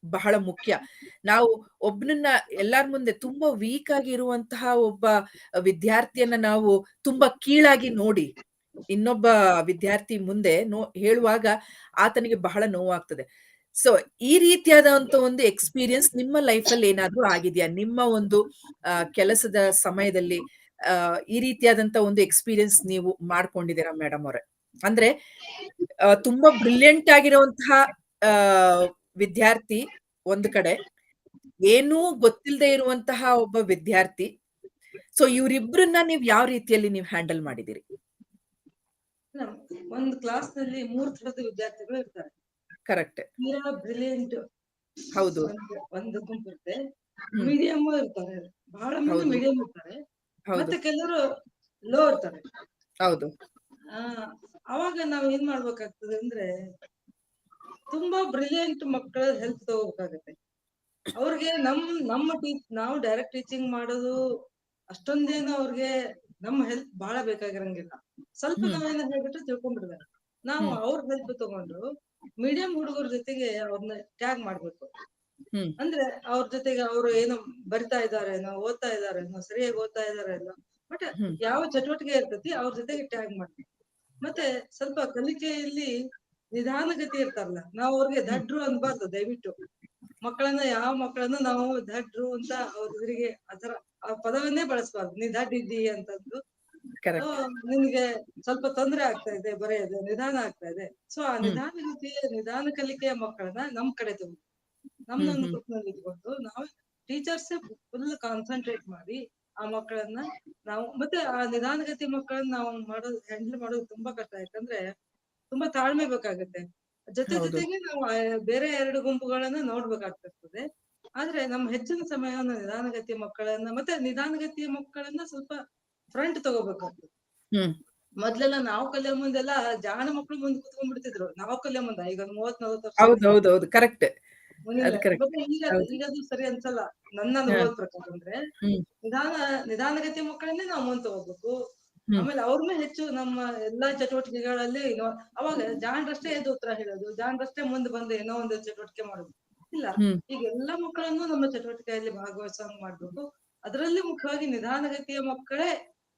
ಬಹಳ ಮುಖ್ಯ. ನಾವು ಒಬ್ಬನನ್ನ ಎಲ್ಲಾರ ಮುಂದೆ ತುಂಬಾ ವೀಕ್ ಆಗಿ ಇರುವಂತಹ ಒಬ್ಬ ವಿದ್ಯಾರ್ಥಿಯನ್ನ ನಾವು ತುಂಬಾ ಕೀಳಾಗಿ ನೋಡಿ ಇನ್ನೊಬ್ಬ ವಿದ್ಯಾರ್ಥಿ ಮುಂದೆ ಹೇಳುವಾಗ ಆತನಿಗೆ ಬಹಳ ನೋವಾಗ್ತದೆ. ಸೊ ಈ ರೀತಿಯಾದಂತ ಒಂದು ಎಕ್ಸ್ಪೀರಿಯನ್ಸ್ ನಿಮ್ಮ ಲೈಫ್ ಅಲ್ಲಿ ಏನಾದ್ರೂ ಆಗಿದ್ಯಾ? ನಿಮ್ಮ ಒಂದು ಕೆಲಸದ ಸಮಯದಲ್ಲಿ ಈ ರೀತಿಯಾದಂತ ಒಂದು ಎಕ್ಸ್ಪೀರಿಯನ್ಸ್ ನೀವು ಮಾಡ್ಕೊಂಡಿದ್ದೀರಾ ಮೇಡಮ್ ಅವರೇ? ಅಂದ್ರೆ ತುಂಬಾ ಬ್ರಿಲಿಯಂಟ್ ಆಗಿರುವಂತಹ ವಿದ್ಯಾರ್ಥಿ ಒಂದ್ ಕಡೆ, ಏನೂ ಗೊತ್ತಿಲ್ಲದೆ ಇರುವಂತಹ ಒಬ್ಬ ವಿದ್ಯಾರ್ಥಿ. ಸೊ ಇವ್ರಿಬ್ರನ್ನ ನೀವ್ ಯಾವ ರೀತಿಯಲ್ಲಿ ನೀವು ಹ್ಯಾಂಡಲ್ ಮಾಡಿದಿರಿ? ಒಂದು ಕ್ಲಾಸ್ ನಲ್ಲಿ 3 ತರದ ವಿದ್ಯಾರ್ಥಿಗಳು ಇರ್ತಾರೆ. ಕರೆಕ್ಟ್. ತೀರಾ ಬ್ರಿಲಿಯಂಟ್ ಹೌದು. ಒಂದು ಗುಂಪು ಇರುತ್ತೆ, ಮೀಡಿಯಂ ಇರ್ತಾರೆ, ಬಹಳ ಮಂದಿ ಮೀಡಿಯಂ ಇರ್ತಾರೆ, ಮತ್ತೆ ಕೆಲವರು ಲೋ ಇರ್ತಾರೆ. ಹೌದು. ಅವಾಗ ನಾವ್ ಏನ್ ಮಾಡ್ಬೇಕಾಗ್ತದೆ ಅಂದ್ರೆ, ತುಂಬಾ ಬ್ರಿಲಿಯಂಟ್ ಮಕ್ಕಳ ಹೆಲ್ಪ್ ತಗೋಬೇಕಾಗತ್ತೆ. ಅವ್ರಿಗೆ ನಾವು ಡೈರೆಕ್ಟ್ ಟೀಚಿಂಗ್ ಮಾಡೋದು ಅಷ್ಟೊಂದೇನು ಅವ್ರಿಗೆ ನಮ್ಮ ಹೆಲ್ಪ್ ಬಹಳ ಬೇಕಾಗಿರಂಗಿಲ್ಲ. ಸ್ವಲ್ಪ ನಾವೇನ ಹೇಳ್ಬಿಟ್ಟು ತಿಳ್ಕೊಂಡ್ಬಿಡ್ಬೇಕು. ನಾವು ಅವ್ರ ಹೆಲ್ಪ್ ತಗೊಂಡು ಮೀಡಿಯಂ ಹುಡುಗರ ಜೊತೆಗೆ ಅವ್ರನ್ನ ಟ್ಯಾಗ್ ಮಾಡ್ಬೇಕು. ಅಂದ್ರೆ ಅವ್ರ ಜೊತೆಗೆ ಅವ್ರು ಏನೋ ಬರಿತಾ ಇದಾರೇನೋ, ಓದ್ತಾ ಇದಾರೇನೋ, ಸರಿಯಾಗಿ ಓದ್ತಾ ಇದಾರೇನೋ, ಬಟ್ ಯಾವ ಚಟುವಟಿಕೆ ಇರ್ತೈತಿ ಅವ್ರ ಜೊತೆಗೆ ಟ್ಯಾಗ್ ಮಾಡ್ಬೇಕು. ಮತ್ತೆ ಸ್ವಲ್ಪ ಕಲಿಕೆಯಲ್ಲಿ ನಿಧಾನಗತಿ ಇರ್ತಾರಲ್ಲ, ನಾವು ಅವ್ರಿಗೆ ದಡ್ರು ಅನ್ಬಾರ್ದು ದಯವಿಟ್ಟು. ಯಾವ ಮಕ್ಕಳನ್ನ ನಾವು ದಡ್ರು ಅಂತ ಅವ್ರಿಗೆ ಆತರ ಆ ಪದವನ್ನೇ ಬಳಸಬಾರ್ದು. ನೀ ದಡ್ಡ ಇದ್ದಿ ಅಂತಂದು ಕರೆಕ್ಟ್. ನಿನ್ಗೆ ಸ್ವಲ್ಪ ತೊಂದರೆ ಆಗ್ತಾ ಇದೆ ಬರೆಯೋದು, ನಿಧಾನ ಆಗ್ತಾ ಇದೆ. ಸೊ ಆ ಹ್ಮ್. ನಿಧಾನ ಕಲಿಕೆಯ ಮಕ್ಕಳನ್ನ ನಮ್ ಕಡೆ ತಗೊಂಡು ಹ್ಮ್, ನಮ್ದೊಂದು ಹ್ಮ್. ಗ್ರೂಪ್ನಲ್ಲಿ ಇಟ್ಕೊಂಡು ನಾವು ಟೀಚರ್ಸ್ ಫುಲ್ ಕಾನ್ಸಂಟ್ರೇಟ್ ಮಾಡಿ ಆ ಮಕ್ಕಳನ್ನ ನಾವು ಮತ್ತೆ ಆ ನಿಧಾನಗತಿ ಮಕ್ಕಳನ್ನ ನಾವು ಹ್ಯಾಂಡಲ್ ಮಾಡೋದು ತುಂಬಾ ಕಷ್ಟ. ಯಾಕಂದ್ರೆ ತುಂಬಾ ತಾಳ್ಮೆ ಬೇಕಾಗುತ್ತೆ. ಹೌದು. ಜೊತೆಗೆ ನಾವು ಬೇರೆ 2 ಗುಂಪುಗಳನ್ನ ನೋಡ್ಬೇಕಾಗ್ತಿರ್ತದೆ. ಆದ್ರೆ ನಮ್ಮ ಹೆಚ್ಚಿನ ಸಮಯವನ್ನು ನಿಧಾನಗತಿಯ ಮಕ್ಕಳನ್ನ ಮತ್ತೆ ನಿಧಾನಗತಿಯ ಮಕ್ಕಳನ್ನ ಸ್ವಲ್ಪ ಫ್ರಂಟ್ ತಗೋಬೇಕಾಗ್ತದೆ. ಹ್ಮ್. ಮೊದ್ಲೆಲ್ಲ ನಾವು ಕಲಿಯೋ ಮುಂದೆಲ್ಲ ಜಾಣ ಮಕ್ಳು ಮುಂದೆ ಕುತ್ಕೊಂಡ್ಬಿಡ್ತಿದ್ರು. ನಾವು ಕಲಿಯೋ ಮುಂದ ಈಗ 30-40 ವರ್ಷ ಹೌದು, ಹೌದು, ಹೌದು. ಕರೆಕ್ಟ್. ಮುಗಿಲ್ಲ. ಅದು ಕರೆಕ್ಟ್. ಮತ್ತೆ ಹೌದು. ಈಗದು ಸರಿ ಅನ್ಸಲ್ಲ. ನನ್ನ ಹಾ. ಅನುಭವದ ಪ್ರಕಾರ ಅಂದ್ರೆ ಹ್ಮ್. ನಿಧಾನಗತಿಯ ಮಕ್ಕಳನ್ನೇ ನಾವು ಮುಂದೆ ತಗೋಬೇಕು. ಹ್ಮ್. ಆಮೇಲೆ ಅವ್ರನ್ನೇ ಹೆಚ್ಚು ನಮ್ಮ ಎಲ್ಲಾ ಚಟುವಟಿಕೆಗಳಲ್ಲಿ ಅವಾಗ ಜಾಣರಷ್ಟೇ ಎದ್ದು ಉತ್ತರ ಹೇಳೋದು, ಜಾಣರಷ್ಟೇ ಮುಂದೆ ಬಂದು ಏನೋ ಒಂದು ಚಟುವಟಿಕೆ ಮಾಡೋದು. ಇಲ್ಲ, ಹ್ಮ್. ಈಗ ಎಲ್ಲಾ ಮಕ್ಕಳನ್ನು ನಮ್ಮ ಚಟುವಟಿಕೆಯಲ್ಲಿ ಭಾಗವಹಿಸುವಂಗ್ ಮಾಡ್ಬೇಕು. ಅದರಲ್ಲಿ ಮುಖ್ಯವಾಗಿ ನಿಧಾನಗತಿಯ ಮಕ್ಕಳೇ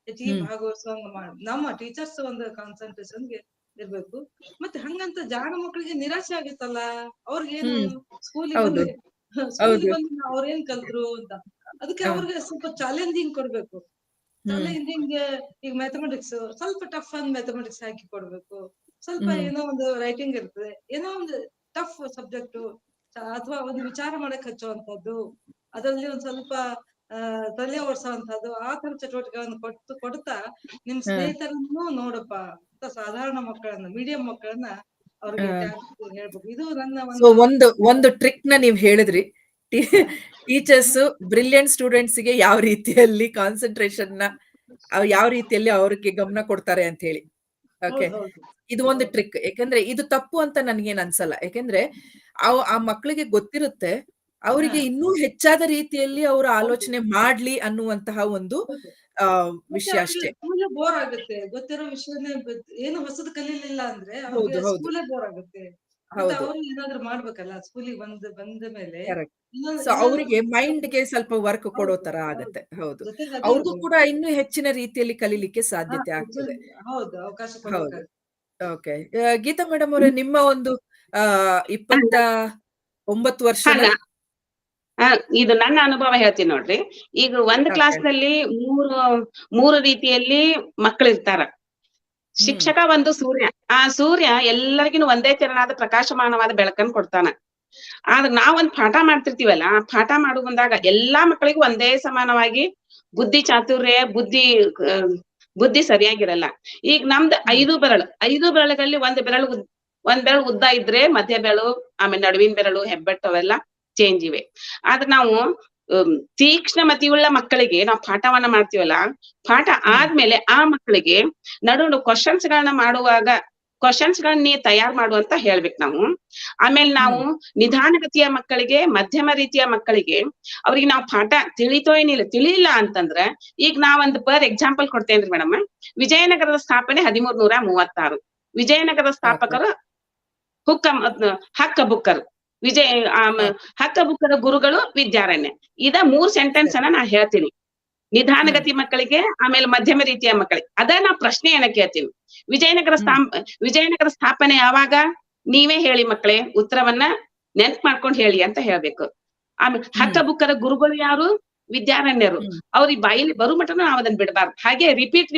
ಹೆಚ್ಚಿಗೆ ಹ್ಮ್. ಭಾಗವಹಿಸುವಂಗ ನಮ್ಮ ಟೀಚರ್ಸ್ ಒಂದು ಕಾನ್ಸಂಟ್ರೇಷನ್ಗೆ ಇರ್ಬೇಕು. ಮತ್ತೆ ಹಂಗಂತ ಜಾಣ ಮಕ್ಕಳಿಗೆ ನಿರಾಶೆ ಆಗುತ್ತಲ್ಲ, ಅವ್ರಿಗೇನು ಹ್ಮ್. ಸ್ಕೂಲಿಗೆ ಹೌದು. ಬಂದು ಸ್ಕೂಲಿಗೆ ಹೌದು. ಬಂದು ಅವ್ರೇನ್ ಕಲ್ತ್ರು ಅಂತ. ಅದಕ್ಕೆ ಹ. ಅವ್ರಿಗೆ ಸ್ವಲ್ಪ ಚಾಲೆಂಜಿಂಗ್ ಕೊಡ್ಬೇಕು. ಹ್ಮ್. ಚಾಲೆಂಜಿಂಗ್ ಈಗ ಮ್ಯಾಥಮೆಟಿಕ್ಸ್ ಸ್ವಲ್ಪ ಟಫ್ ಅಂದ್ ಮ್ಯಾಥಮೆಟಿಕ್ಸ್ ಹಾಕಿ ಕೊಡ್ಬೇಕು. ಸ್ವಲ್ಪ ಹ್ಮ್. ಏನೋ ಒಂದು ರೈಟಿಂಗ್ ಇರ್ತದೆ, ಏನೋ ಒಂದು ಟಫ್ ಸಬ್ಜೆಕ್ಟ್ ಅಥವಾ ಒಂದು ವಿಚಾರ ಮಾಡಕ್ ಹಚ್ಚುವಂತದ್ದು, ಅದರಲ್ಲಿ ಒಂದ್ ಸ್ವಲ್ಪ ತಲೆ ಓಡಿಸುವಂತದ್ದು, ಆ ತರ ಚಟುವಟಿಕೆಗಳನ್ನು ಕೊಡ್ತಾ ನಿಮ್ ಹ. ಸ್ನೇಹಿತರನ್ನು ನೋಡಪ್ಪ ಅಂತ ಸಾಧಾರಣ ಮಕ್ಕಳನ್ನ, ಮೀಡಿಯಂ ಮಕ್ಕಳನ್ನ ಅವ್ರಿಗೆ ಹ. ಹೇಳ್ಬೇಕು. ಇದು ನನ್ನ ಸೊ ಒಂದು ಟ್ರಿಕ್ ನ ನೀವ್ ಹೇಳಿದ್ರಿ. ಟೀಚರ್ಸ್ ಬ್ರಿಲಿಯಂಟ್ ಸ್ಟೂಡೆಂಟ್ಸ್ ಗೆ ಯಾವ ರೀತಿಯಲ್ಲಿ ಕಾನ್ಸಂಟ್ರೇಷನ್ ನ ಯಾವ ರೀತಿಯಲ್ಲಿ ಅವ್ರಿಗೆ ಗಮನ ಕೊಡ್ತಾರೆ ಅಂತ ಹೇಳಿ. ಓಕೆ. ಹೌದು ಹೌದು ಇದು ಒಂದು ಹೌದು ಟ್ರಿಕ್. ಯಾಕಂದ್ರೆ ಇದು ತಪ್ಪು ಅಂತ ನನ್ಗೇನ್ ಅನ್ಸಲ್ಲ. ಯಾಕಂದ್ರೆ ಆ ಮಕ್ಕಳಿಗೆ ಗೊತ್ತಿರುತ್ತೆ. ಹಾ ಅವರಿಗೆ ಇನ್ನೂ ಹೆಚ್ಚಾದ ರೀತಿಯಲ್ಲಿ ಅವರು ಹೌದು ಆಲೋಚನೆ ಮಾಡ್ಲಿ ಅನ್ನುವಂತಹ ಒಂದು ಹೌದು. ಆ ಮತ್ತೆ ವಿಷಯ ಅವ್ರಿಗೆ ಅಷ್ಟೇ. ಸ್ಕೂಲೇ ಬೋರ್ ಆಗುತ್ತೆ. ಗೊತ್ತಿರೋ ವಿಷಯನೇ ಏನು ಹೊಸದು ಕಲೀಲಿಲ್ಲ ಅಂದ್ರೆ ಅವ್ರಿಗೆ ಹೌದು, ಹೌದು, ಸ್ಕೂಲೇ ಬೋರ್ ಆಗುತ್ತೆ. ಮತ್ತೆ ಹೌದು. ಅವರು ಏನಾದ್ರು ಮಾಡ್ಬೇಕಲ್ಲ ಸ್ಕೂಲಿಗೆ ಬಂದ ಮೇಲೆ. ಕರೆಕ್ಟ್. ಸೊ ಏನಾದ್ರು ಅವರಿಗೆ ಮೈಂಡ್‌ಗೆ ಸ್ವಲ್ಪ ವರ್ಕ್ ಕೊಡೋ ಹೌದು ತರ ಹೌದು. ಆಗತ್ತೆ. ಹೌದು. ಜೊತೆಗೆ ಅದು ಅವ್ರಿಗೂ ಇರ್ಬೇಕು. ಕೂಡ ಇನ್ನೂ ಹೆಚ್ಚಿನ ರೀತಿಯಲ್ಲಿ ಕಲೀಲಿಕ್ಕೆ ಹಾ ಸಾಧ್ಯತೆ ಆಗ್ತದೆ. ಹೌದು, ಅವಕಾಶ ಹೌದು. ಕೊಡ್ಬೇಕಾಗುತ್ತೆ. ಓಕೆ. ಗೀತಾ ಮೇಡಮ್ ಅವರೇ, ನಿಮ್ಮ ಒಂದು 29 ಹಾ, ವರ್ಷನ? ಇದು ನನ್ನ ಅನುಭವ ಹೇಳ್ತೀನಿ ನೋಡ್ರಿ. ಈಗ ಒಂದ್ ಓಕೆ. ಕ್ಲಾಸ್ ನಲ್ಲಿ ಮೂರು ರೀತಿಯಲ್ಲಿ ಮಕ್ಕಳಿರ್ತಾರ. ಹ್ಮ್. ಶಿಕ್ಷಕ ಒಂದು ಸೂರ್ಯ. ಆ ಸೂರ್ಯ ಎಲ್ಲರಿಗಿನು ಒಂದೇ ತೆರನಾದ ಪ್ರಕಾಶಮಾನವಾದ ಬೆಳಕನ್ನು ಕೊಡ್ತಾನ. ಆದ್ರೆ ನಾವೊಂದ್ ಪಾಠ ಮಾಡ್ತಿರ್ತೀವಲ್ಲ, ಆ ಪಾಠ ಮಾಡು ಬಂದಾಗ ಎಲ್ಲಾ ಮಕ್ಕಳಿಗೂ ಒಂದೇ ಸಮಾನವಾಗಿ ಬುದ್ಧಿ ಚಾತುರ್ಯ, ಬುದ್ಧಿ ಸರಿಯಾಗಿರಲ್ಲ. ಈಗ ನಮ್ದು ಹ್ಮ್. 5 ಬೆರಳುಗಳಲ್ಲಿ ಒಂದ್ ಬೆರಳು ಉದ್ದ ಇದ್ರೆ ಮಧ್ಯ ಬೆರಳು, ಆಮೇಲೆ ನಡುವಿನ ಬೆರಳು, ಹೆಬ್ಬೆಟ್ಟು ಅವೆಲ್ಲ ಚೇಂಜ್ ಇವೆ. ಆದ್ರೆ ನಾವು ತೀಕ್ಷ್ಣ ಮತಿಯುಳ್ಳ ಮಕ್ಕಳಿಗೆ ನಾವು ಪಾಠವನ್ನ ಮಾಡ್ತೀವಲ್ಲ, ಪಾಠ ಹ್ಮ್. ಆದ್ಮೇಲೆ ಆ ಮಕ್ಕಳಿಗೆ ನಡು ಕ್ವಶನ್ಸ್ ಗಳನ್ನ ಮಾಡುವಾಗ ಕ್ವಶನ್ಸ್ ಗಳನ್ನ ನೀ ತಯಾರು ಮಾಡುವಂತ ಹೇಳ್ಬೇಕು ನಾವು. ಆಮೇಲೆ ನಾವು ಹ್ಮ್. ನಿಧಾನಗತಿಯ ಮಕ್ಕಳಿಗೆ, ಮಧ್ಯಮ ರೀತಿಯ ಮಕ್ಕಳಿಗೆ ಅವ್ರಿಗೆ ನಾವು ಪಾಠ ತಿಳಿತೋ ಏನಿಲ್ಲ, ತಿಳಿಲಿಲ್ಲ ಅಂತಂದ್ರ, ಈಗ ನಾವೊಂದು ಎಕ್ಸಾಂಪಲ್ ಕೊಡ್ತೇನ್ರಿ ಮೇಡಮ್. ವಿಜಯನಗರದ ಸ್ಥಾಪನೆ 1336. ವಿಜಯನಗರದ ಓಕೆ. ಸ್ಥಾಪಕರು ಹಕ್ಕ ಬುಕ್ಕರು. ಓಕೆ. ಹಕ್ಕ ಬುಕ್ಕರ ಗುರುಗಳು ವಿದ್ಯಾರಣ್ಯ. 3 ಸೆಂಟೆನ್ಸ್ ಸರಿ. ಅನ್ನ ನಾ ಹೇಳ್ತೀನಿ. ಹ್ಮ್. ನಿಧಾನಗತಿ ಮಕ್ಕಳಿಗೆ, ಆಮೇಲೆ ಮಧ್ಯಮ ರೀತಿಯ ಮಕ್ಕಳಿಗೆ. ಅದ ನಾ ಪ್ರಶ್ನೆಯನ್ನ ಕೇಳ್ತೀನಿ. ಹ್ಮ್. ವಿಜಯನಗರ ಸ್ಥಾಪನೆ ಯಾವಾಗ? ನೀವೇ ಹೇಳಿ ಮಕ್ಕಳೇ, ಉತ್ತರವನ್ನ ನೆನ್ಪ್ ಮಾಡ್ಕೊಂಡ್ ಹೇಳಿ ಅಂತ ಹೇಳ್ಬೇಕು. ಆಮೇಲೆ ಹಕ್ಕ ಹ್ಮ್. ಬುಕ್ಕರ ಗುರುಗಳು ಯಾರು? ವಿದ್ಯಾರಣ್ಯರು. ಹ್ಮ್. ಅವ್ರಿಗೆ ಬಾಯಿಲಿ ಬರು ಮಟನು ನಾವ್ ಅದನ್ನ ಬಿಡಬಾರ್ದು. ಹಾಗೆ ರಿಪೀಟ್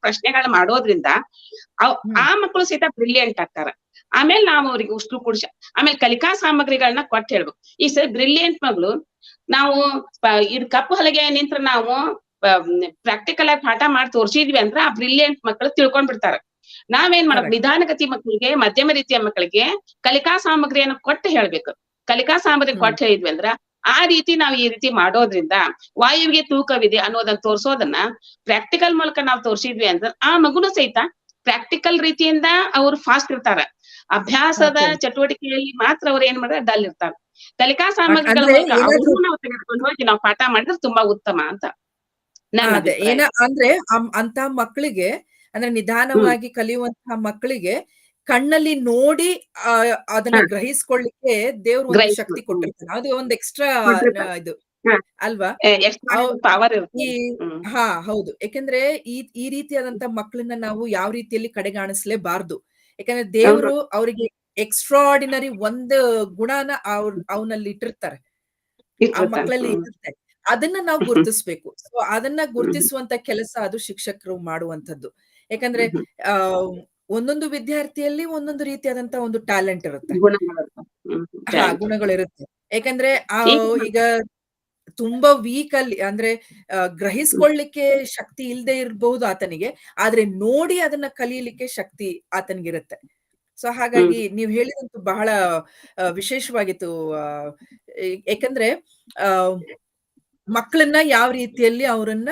ಪ್ರಶ್ನೆಗಳನ್ನ ಮಾಡೋದ್ರಿಂದ ಹ್ಮ್. ಆ ಮಕ್ಕಳು ಸಹಿತ ಬ್ರಿಲಿಯಂಟ್ ಆಗ್ತಾರ. ಆಮೇಲೆ ನಾವು ಅವ್ರಿಗೆ ಉಷ್ಟು ಕುಡಿಸ, ಆಮೇಲೆ ಕಲಿಕಾ ಸಾಮಗ್ರಿಗಳನ್ನ ಕೊಟ್ಟು ಹೇಳ್ಬೇಕು. ಈ ಸರಿ ಬ್ರಿಲಿಯಂಟ್ ಮಗಳು ನಾವು ಇದು ಕಪ್ಪು ಹಲಗೆ ನಿಂತ್ರ ನಾವು ಪ್ರಾಕ್ಟಿಕಲ್ ಆಗಿ ಪಾಠ ಮಾಡಿ ತೋರ್ಸಿದ್ವಿ ಅಂದ್ರ ಆ ಬ್ರಿಲಿಯಂಟ್ ಮಕ್ಕಳು ತಿಳ್ಕೊಂಡ್ ಬಿಡ್ತಾರ. ನಾವೇನ್ ಮಾಡ್ಬೇಕು? ಕರೆಕ್ಟ್. ನಿಧಾನಗತಿ ಮಕ್ಕಳಿಗೆ, ಮಧ್ಯಮ ರೀತಿಯ ಮಕ್ಕಳಿಗೆ ಕಲಿಕಾ ಸಾಮಗ್ರಿಯನ್ನು ಕೊಟ್ಟು ಹೇಳ್ಬೇಕು. ಕಲಿಕಾ ಸಾಮಗ್ರಿ ಹ್ಮ್. ಕೊಟ್ಟು ಹೇಳಿದ್ವಿ ಅಂದ್ರ ಆ ರೀತಿ ನಾವು ಈ ರೀತಿ ಮಾಡೋದ್ರಿಂದ ವಾಯುವಿಗೆ ತೂಕವಿದೆ ಅನ್ನೋದನ್ನ ತೋರ್ಸೋದನ್ನ ಪ್ರಾಕ್ಟಿಕಲ್ ಮೂಲಕ ನಾವು ತೋರ್ಸಿದ್ವಿ ಅಂದ್ರೆ ಆ ಮಗುನು ಸಹಿತ ಪ್ರಾಕ್ಟಿಕಲ್ ರೀತಿಯಿಂದ ಅವ್ರು ಫಾಸ್ಟ್ ಇರ್ತಾರ. ಅಭ್ಯಾಸದ ಓಕೆ. ಚಟುವಟಿಕೆಯಲ್ಲಿ ಮಾತ್ರ ಅವ್ರು ಏನ್ ಮಾಡ್ತಾರೆ? ಡಲ್ ಇರ್ತಾರ. ಕಲಿಕಾ ಸಾಮಗ್ರಿಗಳ ಅಂದ್ರೆ ಮೂಲಕ ಏನಾದ್ರು ಅವ್ರನ್ನೂ ನಾವು ತೆಗೆದುಕೊಂಡು ಹೋಗಿ ನಾವು ಪಾಠ ಮಾಡಿದ್ರೆ ತುಂಬಾ ಉತ್ತಮ ಅಂತ ನನ್ನ ಅದೇ ಅಭಿಪ್ರಾಯ. ಅಂದ್ರೆ ಅಂತ ಮಕ್ಕಳಿಗೆ, ಅಂದ್ರೆ ಹ್ಮ್ ನಿಧಾನವಾಗಿ ಕಲಿಯುವಂತಹ ಮಕ್ಕಳಿಗೆ ಕಣ್ಣಲ್ಲಿ ನೋಡಿ ಅದನ್ನ ಹ ಗ್ರಹಿಸ್ಕೊಳ್ಳಿಕ್ಕೆ ದೇವ್ರು ಒಂದು ಶಕ್ತಿ ಗ್ರಹಿಸ್ಬೇಕು. ಕೊಟ್ಟಿರ್ತಾನೆ. ಅದು ಒಂದು ಎಕ್ಸ್ಟ್ರಾ ಕೊಟ್ಟಿರ್ತಾರೆ. ಇದು ಹ ಅಲ್ವಾ? ಎಕ್ಸ್ಟ್ರಾ ಅವ್ ಪವರ್ ಈ ಇರ್ತದೆ. ಹ್ಮ್ ಹೌದು. ಯಾಕೆಂದ್ರೆ ಈ ರೀತಿಯಾದಂತ ಮಕ್ಕಳನ್ನ ನಾವು ಯಾವ ರೀತಿಯಲ್ಲಿ ಕಡೆಗಾಣಿಸ್ಲೇಬಾರ್ದು. ಯಾಕಂದ್ರೆ ಹೌದು. ದೇವ್ರು ಅವರಿಗೆ ಎಕ್ಸ್ಟ್ರಾರ್ಡಿನರಿ ಒಂದು ಗುಣನ ಅವನಲ್ಲಿ ಇಟ್ಟಿರ್ತಾರೆ. ಆ ಇಟ್ಟಿರ್ತಾನೆ. ಮಕ್ಕಳಲ್ಲಿ ಇರುತ್ತೆ. ಅದನ್ನ ನಾವು ಗುರ್ತಿಸ್ಬೇಕು. ಸೊ ಅದನ್ನ ಗುರ್ತಿಸುವಂತ ಕೆಲಸ ಅದು ಶಿಕ್ಷಕರು ಮಾಡುವಂತದ್ದು. ಯಾಕಂದ್ರೆ ಆ ಒಂದೊಂದು ವಿದ್ಯಾರ್ಥಿಯಲ್ಲಿ ಒಂದೊಂದು ರೀತಿಯಾದಂತ ಒಂದು ಟ್ಯಾಲೆಂಟ್ ಇರುತ್ತೆ. ಗುಣಗಳಿರುತ್ತೆ. ಯಾಕಂದ್ರೆ ಈಗ ತುಂಬಾ ವೀಕ್ ಅಲ್ಲಿ ಅಂದ್ರೆ ಗ್ರಹಿಸ್ಕೊಳ್ಳಿಕ್ಕೆ ಶಕ್ತಿ ಇಲ್ದೇ ಇರಬಹುದು ಆತನಿಗೆ. ಆದ್ರೆ ನೋಡಿ ಅದನ್ನ ಕಲೀಲಿಕ್ಕೆ ಶಕ್ತಿ ಆತನಿಗಿರುತ್ತೆ. ಸೊ ಹಾಗಾಗಿ ನೀವ್ ಹೇಳಿದಂತೂ ಬಹಳ ವಿಶೇಷವಾಗಿತ್ತು. ಯಾಕಂದ್ರೆ ಆ ಮಕ್ಕಳನ್ನ ಯಾವ ರೀತಿಯಲ್ಲಿ ಅವರನ್ನ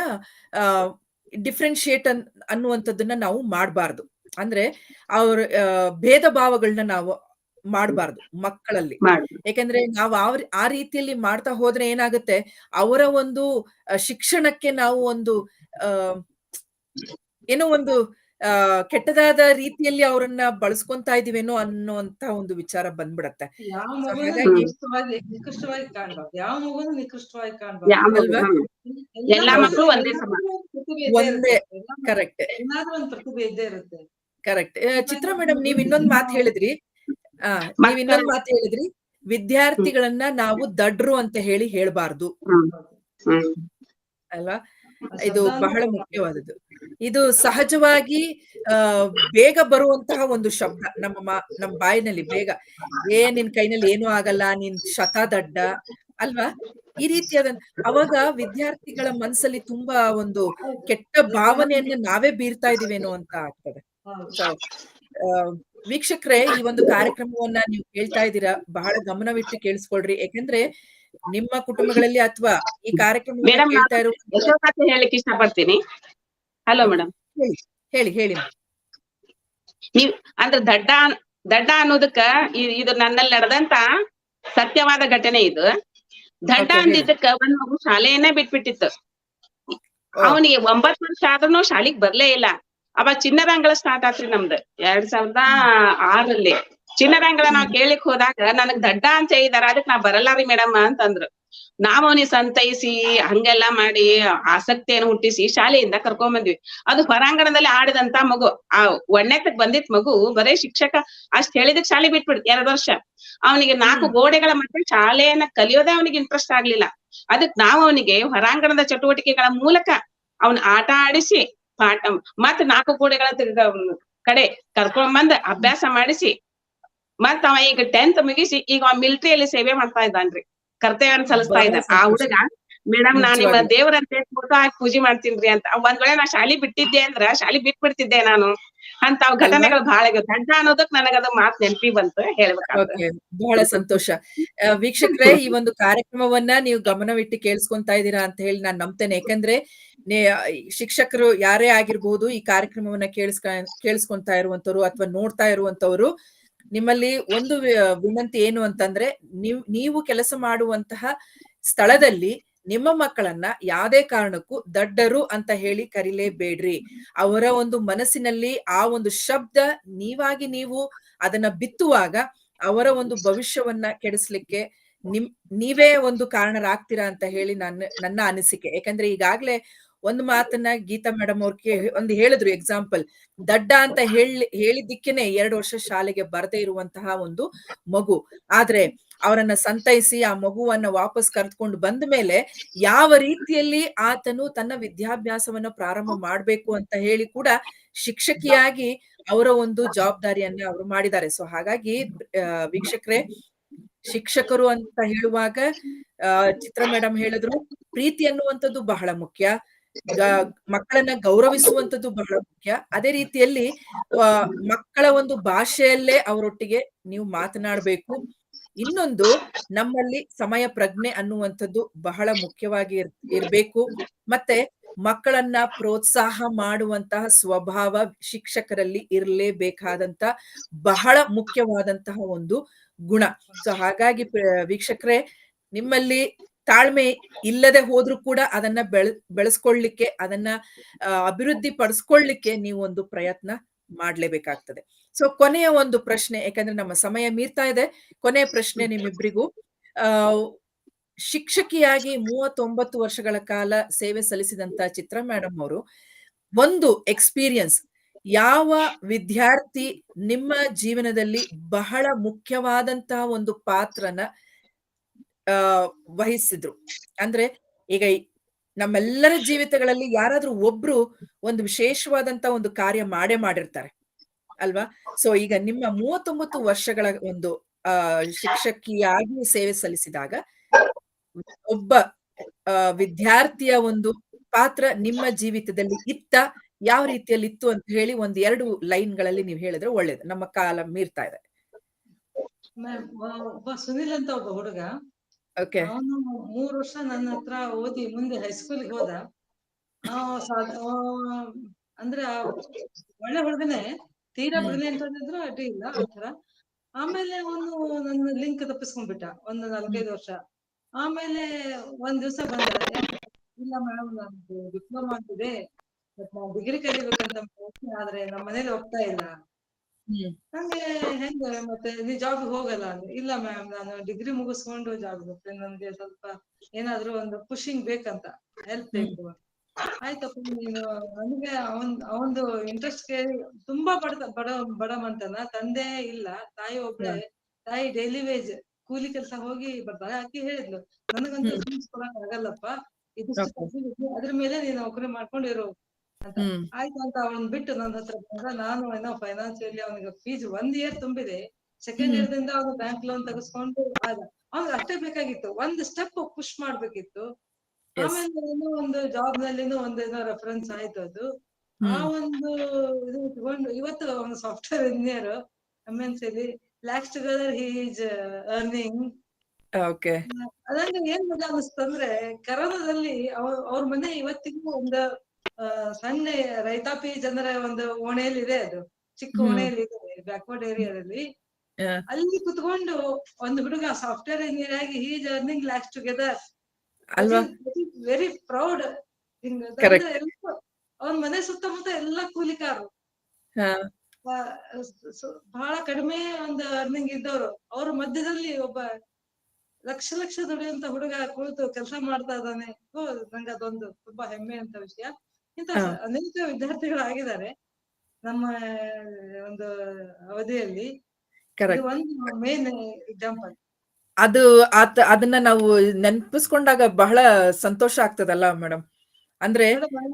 ಡಿಫ್ರೆನ್ಶಿಯೇಟ್ ಅನ್ನುವಂಥದ್ದನ್ನ ನಾವು ಮಾಡಬಾರ್ದು. ಅಂದ್ರೆ ಅವ್ರ ಭೇದ ಭಾವಗಳನ್ನ ನಾವು ಮಾಡಬಾರ್ದು ಮಕ್ಕಳಲ್ಲಿ. ಯಾಕಂದ್ರೆ ನಾವು ಆ ರೀತಿಯಲ್ಲಿ ಮಾಡ್ತಾ ಹೋದ್ರೆ ಏನಾಗುತ್ತೆ, ಅವರ ಒಂದು ಶಿಕ್ಷಣಕ್ಕೆ ನಾವು ಒಂದು ಏನೋ ಒಂದು ಕೆಟ್ಟದಾದ ರೀತಿಯಲ್ಲಿ ಅವರನ್ನ ಬಳಸ್ಕೊಂತಾ ಇದೀವೇನೋ ಅನ್ನುವಂತ ಒಂದು ವಿಚಾರ ಬಂದ್ಬಿಡತ್ತೆ. ಯಾವ ಸೊ ಮಗುನು ಹಾಗಾಗಿ ನಿಕೃಷ್ಟವಾಗಿ ಕಾಣ್ಬಾರ್ದು. ಯಾವ ಮಗುನು ನಿಕೃಷ್ಟವಾಗಿ ಕಾಣ್ಬಾರ್ದು. ಅಲ್ವಾ? ಎಲ್ಲಾ ಹೌದು. ಮಕ್ಕಳು ಒಂದೇ ಸಮ. ಪ್ರತಿಭೆ ಇದ್ದೇ ಒಂದೇ ಇರುತ್ತೆ. ಕರೆಕ್ಟ್. ಏನಾದ್ರೂ ಒಂದು ಪ್ರತಿಭೆ ಇದ್ದೇ ಇರುತ್ತೆ. ಕರೆಕ್ಟ್. ಚಿತ್ರಾ ಮೇಡಮ್ ನೀವ್ ಇನ್ನೊಂದ್ ಮಾತು ಹೇಳಿದ್ರಿ. ನೀವ್ ಇನ್ನೊಂದ್ ಮಾತು ಹೇಳಿದ್ರಿ. ವಿದ್ಯಾರ್ಥಿಗಳನ್ನ ನಾವು ದಡ್ರು ಅಂತ ಹೇಳ್ಬಾರ್ದು ಅಲ್ವಾ? ಇದು ಬಹಳ ಮುಖ್ಯವಾದದ್ದು. ಇದು ಸಹಜವಾಗಿ ಬೇಗ ಬರುವಂತಹ ಒಂದು ಶಬ್ದ ನಮ್ಮ ಬಾಯಿನಲ್ಲಿ ಬೇಗ. ನಿನ್ ಕೈನಲ್ಲಿ ಏನೂ ಆಗಲ್ಲ, ನೀನ್ ಶತದಡ್ಡ ಅಲ್ವಾ? ಈ ರೀತಿಯಾದ ಅವಾಗ ವಿದ್ಯಾರ್ಥಿಗಳ ಮನಸ್ಸಲ್ಲಿ ತುಂಬಾ ಒಂದು ಕೆಟ್ಟ ಭಾವನೆಯನ್ನ ನಾವೇ ಬೀರ್ತಾ ಇದೀವೇನೋ ಅಂತ ಆಗ್ತದೆ. ಸೊ ವೀಕ್ಷಕರೇ, ಈ ಒಂದು ಕಾರ್ಯಕ್ರಮವನ್ನ ನೀವು ಕೇಳ್ತಾ ಇದ್ದೀರಾ, ಬಹಳ ಗಮನವಿಟ್ಟು ಕೇಳಿಸ್ಕೊಳ್ರಿ. ಯಾಕಂದ್ರೆ ನಿಮ್ಮ ಕುಟುಂಬಗಳಲ್ಲಿ ಅಥವಾ ಈ ಕಾರ್ಯಕ್ರಮವನ್ನ ಕೇಳ್ತಾ ಇರೋ ಹೇಳಲಿಕ್ಕೆ ಇಷ್ಟಪಡ್ತೀನಿ. ಹಲೋ ಮೇಡಮ್, ಹೇಳಿ. ನೀವ್ ಅಂದ್ರೆ ದಡ್ಡ ಅನ್ನೋದಕ್ಕ ಇದು ನನ್ನಲ್ಲಿ ನಡೆದಂತ ಸತ್ಯವಾದ ಘಟನೆ ಇದು. ದಡ್ಡ ಅಂದಿದ್ದಕ್ಕ ಒಂದ್ ಮಗು ಶಾಲೆಯನ್ನೇ ಬಿಟ್ಬಿಟ್ಟಿತ್ತು. ಅವನಿಗೆ 9 ವರ್ಷ ಆದ್ರೂ ಶಾಲಿಗ್ ಬರ್ಲೇ ಇಲ್ಲ. ಅವಾಗ ಚಿನ್ನರಂಗಳ ಸ್ಟಾರ್ಟ್ ಆತ್ರಿ ನಮ್ದು 2006 ಚಿನ್ನರಂಗಳ ನಾವ್ ಕೇಳಿಕ್ ಹೋದಾಗ ನನಗ್ ದಡ್ಡ ಅಂತ ಹೇಳಿದಾರ, ಅದಕ್ ನಾ ಬರಲ್ಲಾರಿ ಮೇಡಮ್ ಅಂತಂದ್ರು. ನಾವ್ ಅವನಿಗೆ ಸಂತೈಸಿ ಹಂಗೆಲ್ಲಾ ಮಾಡಿ ಆಸಕ್ತಿಯನ್ನು ಹುಟ್ಟಿಸಿ ಶಾಲೆಯಿಂದ ಕರ್ಕೊಂಡ್ ಬಂದ್ವಿ. ಅದು ಹೊರಾಂಗಣದಲ್ಲಿ ಆಡಿದಂತ ಮಗು. ಆ 1ನೇತಕ್ ಬಂದಿತ್ ಮಗು ಬರೇ ಶಿಕ್ಷಕ ಅಷ್ಟ್ ಹೇಳಿದಕ್ ಶಾಲೆ ಬಿಟ್ಬಿಡ್ತು 2 ವರ್ಷ. ಅವನಿಗೆ 4 ಗೋಡೆಗಳ ಮಧ್ಯೆ ಶಾಲೆಯನ್ನ ಕಲಿಯೋದೇ ಅವನಿಗೆ ಇಂಟ್ರೆಸ್ಟ್ ಆಗ್ಲಿಲ್ಲ. ಅದಕ್ ನಾವ್ ಅವನಿಗೆ ಹೊರಾಂಗಣದ ಚಟುವಟಿಕೆಗಳ ಮೂಲಕ ಅವನ್ ಆಟ ಆಡಿಸಿ ಪಾಠ ಮತ್ 4 ಗೋಡೆಗಳ ಕಡೆ ಕರ್ಕೊಂಡ್ ಬಂದ್ ಅಭ್ಯಾಸ ಮಾಡಿಸಿ ಮತ್ ಅವ ಈಗ 10th ಮುಗಿಸಿ ಈಗ ಅವ ಮಿಲಿಟರಿಯಲ್ಲಿ ಸೇವೆ ಮಾಡ್ತಾ ಇದ್ದಾನ್ರಿ. ಕರ್ತವ್ಯವನ್ನು ಸಲ್ಲಿಸ್ತಾ ಇದ್ದಾನೆ. ಆ ಹುಡುಗ ಮೇಡಮ್ ನಾನ್ ನಿಮ್ಮ ದೇವರಂತೆ ಫೋಟೋ ಹಾಕಿ ಪೂಜೆ ಮಾಡ್ತೀನ್ರಿ ಅಂತ. ಒಂದ್ ವೇಳೆ ನಾ ಶಾಲಿ ಬಿಟ್ಟಿದ್ದೆ ಅಂದ್ರ ಶಾಲಿ ಬಿಟ್ಬಿಡ್ತಿದ್ದೆ ನಾನು ಅಂತ ಘಟನೆಗಳು ಬಹಳ ದಡ್ಡ ಅನ್ನೋದಕ್ ನನಗದ ಮಾತ್ ನೆನಪಿ ಬಂತು ಹೇಳ್ಬೇಕಾಗ್ತದೆ. ಬಹಳ ಸಂತೋಷ. ವೀಕ್ಷಕರೇ, ಈ ಒಂದು ಕಾರ್ಯಕ್ರಮವನ್ನ ನೀವು ಗಮನವಿಟ್ಟು ಕೇಳಿಸ್ಕೊಂತಾ ಇದ್ದೀರಾ ಅಂತ ಹೇಳಿ ನಾನ್ ನಂಬ್ತೇನೆ. ಯಾಕಂದ್ರೆ ಶಿಕ್ಷಕರು ಯಾರೇ ಆಗಿರ್ಬಹುದು, ಈ ಕಾರ್ಯಕ್ರಮವನ್ನ ಕೇಳಿಸ್ಕೊಂತಾ ಇರುವಂತವ್ರು ಅಥವಾ ನೋಡ್ತಾ ಇರುವಂತವ್ರು, ನಿಮ್ಮಲ್ಲಿ ಒಂದು ವಿನಂತಿ ಏನು ಅಂತಂದ್ರೆ, ನೀವು ಕೆಲಸ ಮಾಡುವಂತಹ ಸ್ಥಳದಲ್ಲಿ ನಿಮ್ಮ ಮಕ್ಕಳನ್ನ ಯಾವುದೇ ಕಾರಣಕ್ಕೂ ದಡ್ಡರು ಅಂತ ಹೇಳಿ ಕರಿಲೇಬೇಡ್ರಿ. ಅವರ ಒಂದು ಮನಸ್ಸಿನಲ್ಲಿ ಆ ಒಂದು ಶಬ್ದ ನೀವಾಗಿ ನೀವು ಅದನ್ನ ಬಿತ್ತುವಾಗ ಅವರ ಒಂದು ಭವಿಷ್ಯವನ್ನ ಕೆಡಿಸ್ಲಿಕ್ಕೆ ನೀವೇ ಒಂದು ಕಾರಣರಾಗ್ತೀರಾ ಅಂತ ಹೇಳಿ ನನ್ನ ಅನಿಸಿಕೆ. ಯಾಕಂದ್ರೆ ಈಗಾಗ್ಲೇ ಒಂದು ಮಾತನ್ನ ಗೀತಾ ಮೇಡಮ್ ಅವ್ರಿಗೆ ಒಂದು ಹೇಳಿದ್ರು ಎಕ್ಸಾಂಪಲ್. ದಡ್ಡ ಅಂತ ಹೇಳಿದ್ದಕ್ಕೇನೆ 2 ವರ್ಷ ಶಾಲೆಗೆ ಬರದೇ ಇರುವಂತಹ ಒಂದು ಮಗು. ಆದ್ರೆ ಅವರನ್ನ ಸಂತೈಸಿ ಆ ಮಗುವನ್ನ ವಾಪಸ್ ಕರೆದುಕೊಂಡು ಬಂದ ಮೇಲೆ ಯಾವ ರೀತಿಯಲ್ಲಿ ಆತನು ತನ್ನ ವಿದ್ಯಾಭ್ಯಾಸವನ್ನ ಪ್ರಾರಂಭ ಮಾಡ್ಬೇಕು ಅಂತ ಹೇಳಿ ಕೂಡ ಶಿಕ್ಷಕಿಯಾಗಿ ಅವರ ಒಂದು ಜವಾಬ್ದಾರಿಯನ್ನ ಅವರು ಮಾಡಿದ್ದಾರೆ. ಸೊ ಹಾಗಾಗಿ ವೀಕ್ಷಕರೇ, ಶಿಕ್ಷಕರು ಅಂತ ಹೇಳುವಾಗ ಚಿತ್ರ ಮೇಡಮ್ ಹೇಳಿದ್ರು, ಪ್ರೀತಿ ಅನ್ನುವಂಥದ್ದು ಬಹಳ ಮುಖ್ಯ. ಮಕ್ಕಳನ್ನ ಗೌರವಿಸುವಂಥದ್ದು ಬಹಳ ಮುಖ್ಯ. ಅದೇ ರೀತಿಯಲ್ಲಿ ಮಕ್ಕಳ ಒಂದು ಭಾಷೆಯಲ್ಲೇ ಅವರೊಟ್ಟಿಗೆ ನೀವು ಮಾತನಾಡಬೇಕು. ಇನ್ನೊಂದು, ನಮ್ಮಲ್ಲಿ ಸಮಯ ಪ್ರಜ್ಞೆ ಅನ್ನುವಂಥದ್ದು ಬಹಳ ಮುಖ್ಯವಾಗಿ ಇರ್ಬೇಕು. ಮತ್ತೆ ಮಕ್ಕಳನ್ನ ಪ್ರೋತ್ಸಾಹ ಮಾಡುವಂತಹ ಸ್ವಭಾವ ಶಿಕ್ಷಕರಲ್ಲಿ ಇರಲೇಬೇಕಾದಂತ ಬಹಳ ಮುಖ್ಯವಾದಂತಹ ಒಂದು ಗುಣ. ಸೊ ಹಾಗಾಗಿ ವೀಕ್ಷಕರೇ, ನಿಮ್ಮಲ್ಲಿ ತಾಳ್ಮೆ ಇಲ್ಲದೆ ಹೋದ್ರೂ ಕೂಡ ಅದನ್ನ ಬೆಳೆಸ್ಕೊಳ್ಳಿಕ್ಕೆ, ಅದನ್ನ ಅಭಿವೃದ್ಧಿ ಪಡಿಸ್ಕೊಳ್ಳಿಕ್ಕೆ ನೀವು ಒಂದು ಪ್ರಯತ್ನ ಮಾಡ್ಲೇಬೇಕಾಗ್ತದೆ. ಸೊ ಕೊನೆಯ ಒಂದು ಪ್ರಶ್ನೆ, ಯಾಕಂದ್ರೆ ನಮ್ಮ ಸಮಯ ಮೀರ್ತಾ ಇದೆ. ಕೊನೆಯ ಪ್ರಶ್ನೆ ನಿಮ್ಮಿಬ್ರಿಗೂ. ಶಿಕ್ಷಕಿಯಾಗಿ 39 ವರ್ಷಗಳ ಕಾಲ ಸೇವೆ ಸಲ್ಲಿಸಿದಂತ ಚಿತ್ರ ಮೇಡಮ್ ಅವರು ಒಂದು ಎಕ್ಸ್ಪೀರಿಯನ್ಸ್, ಯಾವ ವಿದ್ಯಾರ್ಥಿ ನಿಮ್ಮ ಜೀವನದಲ್ಲಿ ಬಹಳ ಮುಖ್ಯವಾದಂತಹ ಒಂದು ಪಾತ್ರನ ವಹಿಸಿದ್ರು? ಅಂದ್ರೆ ಈಗ ನಮ್ಮೆಲ್ಲರ ಜೀವಿತಗಳಲ್ಲಿ ಯಾರಾದ್ರೂ ಒಬ್ರು ಒಂದು ವಿಶೇಷವಾದಂತ ಒಂದು ಕಾರ್ಯ ಮಾಡಿರ್ತಾರೆ ಅಲ್ವಾ? ಸೊ ಈಗ ನಿಮ್ಮ 39 ವರ್ಷಗಳ ಒಂದು ಶಿಕ್ಷಕಿಯಾಗಿ ಸೇವೆ ಸಲ್ಲಿಸಿದಾಗ ಒಬ್ಬ ವಿದ್ಯಾರ್ಥಿಯ ಒಂದು ಪಾತ್ರ ನಿಮ್ಮ ಜೀವಿತದಲ್ಲಿ ಯಾವ ರೀತಿಯಲ್ಲಿ ಇತ್ತು ಅಂತ ಹೇಳಿ ಒಂದ್ 2 ಲೈನ್‌ಗಳಲ್ಲಿ ನೀವು ಹೇಳಿದ್ರೆ ಒಳ್ಳೇದು. ನಮ್ಮ ಕಾಲ ಮೀರ್ತಾ ಇದೆ. ಒಬ್ಬ ಸುನಿಲ್ ಅಂತ ಒಬ್ಬ ಹುಡುಗ, ಓಕೆ. ಅವನು 3 ವರ್ಷ ನನ್ನ ಹತ್ರ ಓದಿ ಮುಂದೆ ಹೈಸ್ಕೂಲ್ಗೆ ಹೋದ. ಅಂದ್ರೆ ಒಳ್ಳೆ ಹುಡುಗನೇ, ತೀರಾ ಬ್ರಿಲಿಯಂಟ್ ಅಂದಿದ್ರು ಅಡ್ಡಿ ಇಲ್ಲ ಆತರ. ಆಮೇಲೆ ಅವನು ನನ್ನ ಲಿಂಕ್ ತಪ್ಪಿಸ್ಕೊಂಡ್ಬಿಟ್ಟ ಒಂದು 4-5 ವರ್ಷ. ಆಮೇಲೆ ಒಂದ್ ದಿವ್ಸ ಬಂದ, ಇಲ್ಲ ಮೇಡಮ್ ನಂದು ಡಿಪ್ಲೊಮಾ ಅಂತಿದೆ, ನಾನು ಡಿಗ್ರಿ ಕಲಿಬೇಕಂತ ಮಾಡ್ತೀನಿ, ಆದ್ರೆ ನಮ್ಮ ಮನೇಲಿ ಒಪ್ತಾ ಇಲ್ಲ. ನಂಗೆ ಹೆಂಗ ಮತ್ತೆ ನೀ ಜಾಬ್ ಹೋಗಲ್ಲ ಅಂದ್ರೆ, ಇಲ್ಲ ಮ್ಯಾಮ್ ನಾನು ಡಿಗ್ರಿ ಮುಗಿಸ್ಕೊಂಡು ಜಾಬ್ ಹೋಗ್ತೇನೆ, ನನ್ಗೆ ಸ್ವಲ್ಪ ಏನಾದ್ರು ಒಂದು ಪುಷಿಂಗ್ ಬೇಕಂತ, ಹೆಲ್ಪ್ ಬೇಕು. ಆಯ್ತಪ್ಪ ನೀನು, ನನಗೆ ಅವಂದು ಇಂಟ್ರೆಸ್ಟ್ ಕೇಳಿ, ತುಂಬಾ ಬಡ ಮಂಟನ, ತಂದೆ ಇಲ್ಲ, ತಾಯಿ ಒಬ್ಳೆ, ತಾಯಿ ಡೈಲಿ ವೇಜ್ ಕೂಲಿ ಕೆಲಸ ಹೋಗಿ ಬರ್ತಾಳೆ. ಆಕೆ ಹೇಳಿದ್ಲು, ನನಗಂತೂ ಫೀಸ್ ಕೊಡಕ್ ಆಗಲ್ಲಪ್ಪ, ಇದಿಷ್ಟು ಅದ್ರ ಮೇಲೆ ನೀನು ನೌಕರಿ ಮಾಡ್ಕೊಂಡು ಇರೋ ಅಂತ. ಆಯ್ತು ಅಂತ ಅವನ್ ಬಿಟ್ಟು ನನ್ನ ಹತ್ರ ಬಂದ. ನಾನು ಏನೋ ಫೈನಾನ್ಸಿಯಲಿ ಅವನಿಗೆ ಫೀಸ್ 1 ಇಯರ್ ತುಂಬಿದೆ. ಸೆಕೆಂಡ್ ಇಯರ್ ದಿಂದ ಅವನು ಬ್ಯಾಂಕ್ ಲೋನ್ ತೆಗೆಸ್ಕೊಂಡು ಅವ್ನಿಗೆ ಅಷ್ಟೇ ಬೇಕಾಗಿತ್ತು, ಒಂದು ಸ್ಟೆಪ್ ಪುಷ್ ಮಾಡ್ಬೇಕಿತ್ತು. ಆಮೇಲೆ ಏನೋ ಒಂದು ಜಾಬ್ ನಲ್ಲಿನೂ ಒಂದೇನೋ ರೆಫರೆನ್ಸ್ ಆಯ್ತು ಅದು. ಆ ಒಂದು ಇದು ಇಟ್ಕೊಂಡು ಇವತ್ತು ಅವನು software engineer MNC lakhs together he is earning. ಅದಂದ್ರೆ ಏನ್ ಮಜಾ ಅನಿಸ್ತಂದ್ರೆ, ಕರೋನಾದಲ್ಲಿ ಅವ್ರ ಮನೆ ಇವತ್ತಿಗೂ ಒಂದು ಸಣ್ಣ ರೈತಾಪಿ ಜನರ ಒಂದು ಓಣೆಯಲ್ಲಿ ಇದೆ, ಅದು ಚಿಕ್ಕ ಓಣೆಯಲ್ಲಿ ಇದೆ ಬ್ಯಾಕ್ವರ್ಡ್ ಏರಿಯಾದಲ್ಲಿ. ಅಲ್ಲಿ ಕುತ್ಕೊಂಡು ಒಂದು ಹುಡುಗ ಸಾಫ್ಟ್ವೇರ್ ಇಂಜಿನಿಯರ್ ಆಗಿ he is earning lakhs together. Very proud. ಅವ್ರ ಮನೆ ಸುತ್ತಮುತ್ತ ಎಲ್ಲ ಕೂಲಿಕಾರರು, ಬಹಳ ಕಡಿಮೆ ಒಂದು ಅರ್ನಿಂಗ್ ಇದ್ದವರು. ಅವ್ರ ಮಧ್ಯದಲ್ಲಿ ಒಬ್ಬ ಲಕ್ಷ ದುಡಿಯುವಂತ ಹುಡುಗ ಕುಳಿತು ಕೆಲಸ ಮಾಡ್ತಾ ಇದ್ದಾನೆ. ನಂಗೆ ಅದೊಂದು ತುಂಬಾ ಹೆಮ್ಮೆ ಅಂತ ವಿಷಯ. ಇಂತ ಅನೇಕ ವಿದ್ಯಾರ್ಥಿಗಳಾಗಿದ್ದಾರೆ ನಮ್ಮ ಒಂದು ಅವಧಿಯಲ್ಲಿ. ಒಂದು ಮೇನ್ ಎಕ್ಸಾಂಪಲ್. ಅದನ್ನ ನಾವು ನೆನಪಿಸ್ಕೊಂಡಾಗ ಬಹಳ ಸಂತೋಷ ಆಗ್ತದಲ್ಲ ಮೇಡಮ್? ಅಂದ್ರೆ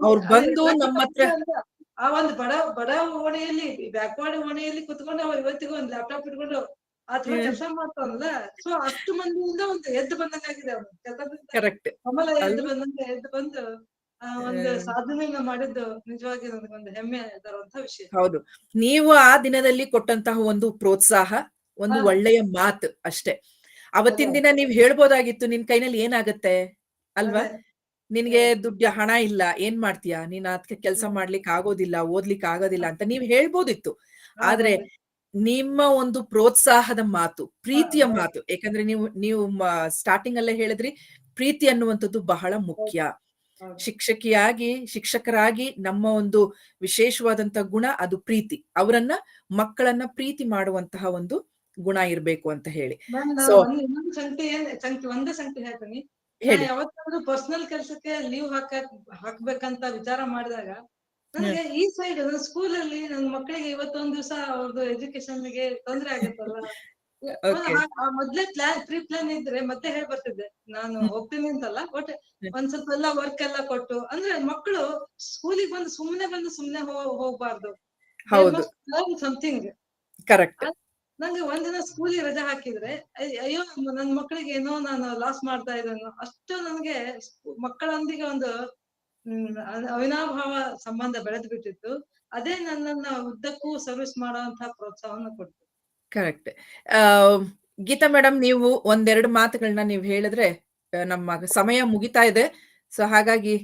ಅವ್ರು ಬಂದು ನಮ್ಮ ಹತ್ರ ಆ ಒಂದು ಬಡ ಓಣೆಯಲ್ಲಿ, ಬ್ಯಾಕ್ವರ್ಡ್ ಓಣೆಯಲ್ಲಿ ಕುತ್ಕೊಂಡು ಅವ್ರು ಇವತ್ತಿಗೂ ಒಂದು ಲ್ಯಾಪ್ಟಾಪ್ ಇಟ್ಕೊಂಡು ಆ ತರ ಕೆಲಸ ಮಾಡ್ತಾನಲ್ಲ. ಸೊ ಅಷ್ಟು ಮಂದಿಯಿಂದ ಒಂದು ಎದ್ದು ಬಂದಂಗಾಗಿದೆ ಅವನು ಕೆಲಸದಿಂದ. ಕಮಲ ಎದ್ದು ಬಂದು ಒಂದು ಸಾಧನೆಯನ್ನ ಮಾಡಿದ್ದು ನಿಜವಾಗಿ ನನಗೊಂದು ಹೆಮ್ಮೆ ತರುವಂತ ವಿಷಯ. ಹೌದು, ನೀವು ಆ ದಿನದಲ್ಲಿ ಕೊಟ್ಟಂತಹ ಒಂದು ಪ್ರೋತ್ಸಾಹ, ಒಂದು ಒಳ್ಳೆಯ ಮಾತು ಅಷ್ಟೇ. ಅವತ್ತಿನ ದಿನ ನೀವ್ ಹೇಳ್ಬೋದಾಗಿತ್ತು, ನಿನ್ ಕೈನಲ್ಲಿ ಏನಾಗತ್ತೆ ಅಲ್ವಾ? ನಿನ್ಗೆ ಹಣ ಇಲ್ಲ, ಏನ್ ಮಾಡ್ತೀಯಾ ನೀನ್, ಅದಕ್ಕೆ ಕೆಲಸ ಮಾಡ್ಲಿಕ್ಕೆ ಆಗೋದಿಲ್ಲ, ಓದ್ಲಿಕ್ಕೆ ಆಗೋದಿಲ್ಲ ಅಂತ ನೀವ್ ಹೇಳ್ಬೋದಿತ್ತು. ಆದ್ರೆ ನಿಮ್ಮ ಒಂದು ಪ್ರೋತ್ಸಾಹದ ಮಾತು, ಪ್ರೀತಿಯ ಮಾತು, ಯಾಕಂದ್ರೆ ನೀವು ಸ್ಟಾರ್ಟಿಂಗ್ ಅಲ್ಲೇ ಹೇಳಿದ್ರಿ, ಪ್ರೀತಿ ಅನ್ನುವಂಥದ್ದು ಬಹಳ ಮುಖ್ಯ. ಶಿಕ್ಷಕರಾಗಿ ನಮ್ಮ ಒಂದು ವಿಶೇಷವಾದಂತ ಗುಣ ಅದು ಪ್ರೀತಿ. ಅವರನ್ನ, ಮಕ್ಕಳನ್ನ ಪ್ರೀತಿ ಮಾಡುವಂತಹ ಒಂದು ಗುಣ ಇರ್ಬೇಕು ಅಂತ ಹೇಳಿ. ಒಂದೇ ಸಂಖ್ಯೆ ಹೇಳ್ತೀನಿ. ಯಾವತ್ತಾದ್ರೂ ಪರ್ಸನಲ್ ಕೆಲ್ಸಕ್ಕೆ ಲೀವ್ ಹಾಕ್ಬೇಕಂತ ವಿಚಾರ ಮಾಡಿದಾಗ ನನಗೆ ಈ ಸೈಡ್ ಸ್ಕೂಲಲ್ಲಿ ನನ್ನ ಮಕ್ಕಳಿಗೆ ಇವತ್ತೊಂದ್ ದಿವಸ ಅವ್ರದ್ದು ಎಜುಕೇಶನ್ಗೆ ತೊಂದ್ರೆ ಆಗತ್ತಲ್ಲ, ಮೊದ್ಲೇ ಪ್ರೀ ಪ್ಲಾನ್ ಇದ್ರೆ ಮತ್ತೆ ಹೇಳ್ ಬರ್ತಿದ್ದೆ ನಾನು ಹೋಗ್ತೀನಿ ಅಂತಲ್ಲ. ಬಟ್ ಒಂದ್ ಸ್ವಲ್ಪ ಎಲ್ಲ ವರ್ಕ್ ಎಲ್ಲ ಕೊಟ್ಟು, ಅಂದ್ರೆ ಮಕ್ಕಳು ಸ್ಕೂಲಿಗೆ ಸುಮ್ನೆ ಹೋಗ್ಬಾರ್ದು, ಸಮಥಿಂಗ್. ಕರೆಕ್ಟ್. ನಂಗೆ ಒಂದಿನ ಸ್ಕೂಲಿಗೆ ರಜೆ ಹಾಕಿದ್ರೆ ಅಯ್ಯೋ ನನ್ ಮಕ್ಕಳಿಗೆ ಏನೋ ನಾನು ಲಾಸ್ ಮಾಡ್ತಾ ಇದ್ದೇನೋ, ಅಷ್ಟು ನನ್ಗೆ ಮಕ್ಕಳೊಂದಿಗೆ ಒಂದು ಅವಿನಾಭಾವ ಸಂಬಂಧ ಬೆಳೆದು ಬಿಟ್ಟಿತ್ತು. ಅದೇ ನನ್ನನ್ನ ಉದ್ದಕ್ಕೂ ಸರ್ವಿಸ್ ಮಾಡುವಂತಹ ಪ್ರೋತ್ಸಾಹವನ್ನು ಕೊಡ್ತು. ಕರೆಕ್ಟ್. ಗೀತಾ ಮೇಡಮ್, ನೀವು ಒಂದೆರಡು ಮಾತುಗಳನ್ನ ನೀವು ಹೇಳಿದ್ರೆ ನಮ್ಮ ಸಮಯ ಮುಗಿತಾ ಇದೆ. ಸೊ ಹಾಗಾಗಿ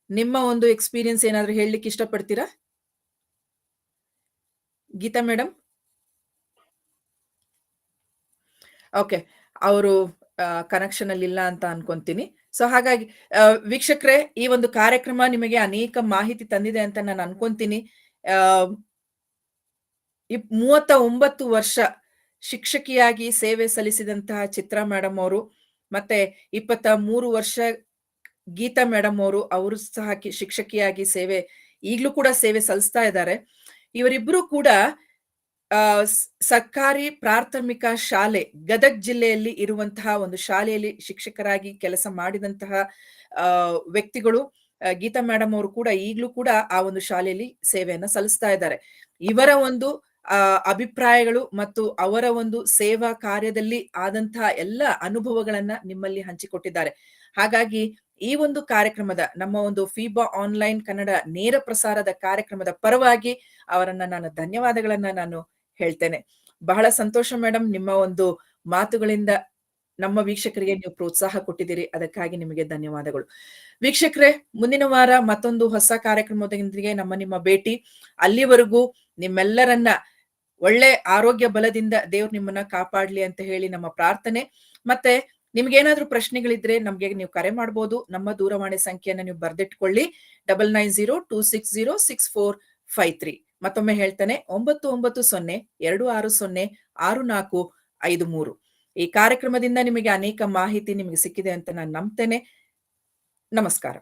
ನಿಮ್ಮ ಒಂದು ಎಕ್ಸ್ಪೀರಿಯನ್ಸ್ ಏನಾದ್ರು ಹೇಳಲಿಕ್ಕೆ ಇಷ್ಟಪಡ್ತೀರಾ ಗೀತಾ ಮೇಡಮ್? ಓಕೆ, ಅವರು ಕನೆಕ್ಷನ್ ಅಲ್ಲಿ ಇಲ್ಲ ಅಂತ ಅನ್ಕೊಂತೀನಿ. ಸೊ ಹಾಗಾಗಿ ವೀಕ್ಷಕರೇ, ಈ ಒಂದು ಕಾರ್ಯಕ್ರಮ ನಿಮಗೆ ಅನೇಕ ಮಾಹಿತಿ ತಂದಿದೆ ಅಂತ ನಾನು ಅನ್ಕೊಂತೀನಿ. 39 ವರ್ಷ ಶಿಕ್ಷಕಿಯಾಗಿ ಸೇವೆ ಸಲ್ಲಿಸಿದಂತಹ ಚಿತ್ರಾ ಮೇಡಮ್ ಅವರು, ಮತ್ತೆ 23 ವರ್ಷ ಗೀತಾ ಮೇಡಮ್ ಅವರು ಸಹ ಶಿಕ್ಷಕಿಯಾಗಿ ಈಗಲೂ ಕೂಡ ಸೇವೆ ಸಲ್ಲಿಸ್ತಾ ಇದ್ದಾರೆ. ಇವರಿಬ್ರು ಕೂಡ ಸರ್ಕಾರಿ ಪ್ರಾಥಮಿಕ ಶಾಲೆ ಗದಗ್ ಜಿಲ್ಲೆಯಲ್ಲಿ ಇರುವಂತಹ ಒಂದು ಶಾಲೆಯಲ್ಲಿ ಶಿಕ್ಷಕರಾಗಿ ಕೆಲಸ ಮಾಡಿದಂತಹ ವ್ಯಕ್ತಿಗಳು. ಗೀತಾ ಮೇಡಮ್ ಅವರು ಕೂಡ ಈಗಲೂ ಕೂಡ ಆ ಒಂದು ಶಾಲೆಯಲ್ಲಿ ಸೇವೆಯನ್ನ ಸಲ್ಲಿಸ್ತಾ ಇದ್ದಾರೆ. ಇವರ ಒಂದು ಅಭಿಪ್ರಾಯಗಳು ಮತ್ತು ಅವರ ಒಂದು ಸೇವಾ ಕಾರ್ಯದಲ್ಲಿ ಆದಂತಹ ಎಲ್ಲ ಅನುಭವಗಳನ್ನ ನಿಮ್ಮಲ್ಲಿ ಹಂಚಿಕೊಟ್ಟಿದ್ದಾರೆ. ಹಾಗಾಗಿ ಈ ಒಂದು ಕಾರ್ಯಕ್ರಮದ ನಮ್ಮ ಒಂದು ಫೀಬಾ ಆನ್ಲೈನ್ ಕನ್ನಡ ನೇರ ಪ್ರಸಾರದ ಕಾರ್ಯಕ್ರಮದ ಪರವಾಗಿ ಅವರನ್ನ ನಾನು ಧನ್ಯವಾದಗಳನ್ನ ನಾನು ಹೇಳ್ತೇನೆ. ಬಹಳ ಸಂತೋಷ ಮೇಡಮ್, ನಿಮ್ಮ ಒಂದು ಮಾತುಗಳಿಂದ ನಮ್ಮ ವೀಕ್ಷಕರಿಗೆ ನೀವು ಪ್ರೋತ್ಸಾಹ ಕೊಟ್ಟಿದ್ದೀರಿ. ಅದಕ್ಕಾಗಿ ನಿಮಗೆ ಧನ್ಯವಾದಗಳು. ವೀಕ್ಷಕರೇ, ಮುಂದಿನ ವಾರ ಮತ್ತೊಂದು ಹೊಸ ಕಾರ್ಯಕ್ರಮದೊಂದಿಗೆ ನಿಮ್ಮ ಭೇಟಿ. ಅಲ್ಲಿವರೆಗೂ ನಿಮ್ಮೆಲ್ಲರನ್ನ ಒಳ್ಳೆ ಆರೋಗ್ಯ ಬಲದಿಂದ ದೇವ್ರು ನಿಮ್ಮನ್ನ ಕಾಪಾಡ್ಲಿ ಅಂತ ಹೇಳಿ ನಮ್ಮ ಪ್ರಾರ್ಥನೆ. ಮತ್ತೆ ನಿಮ್ಗೇನಾದ್ರೂ ಪ್ರಶ್ನೆಗಳಿದ್ರೆ ನಮ್ಗೆ ನೀವು ಕರೆ ಮಾಡ್ಬೋದು. ನಮ್ಮ ದೂರವಾಣಿ ಸಂಖ್ಯೆಯನ್ನ ನೀವು ಬರ್ದಿಟ್ಕೊಳ್ಳಿ, 9902606453. ಮತ್ತೊಮ್ಮೆ ಹೇಳ್ತಾನೆ, 9902606453. ಈ ಕಾರ್ಯಕ್ರಮದಿಂದ ನಿಮಗೆ ಅನೇಕ ಮಾಹಿತಿ ನಿಮಗೆ ಸಿಕ್ಕಿದೆ ಅಂತ ನಾನು ನಂಬ್ತೇನೆ. ನಮಸ್ಕಾರ.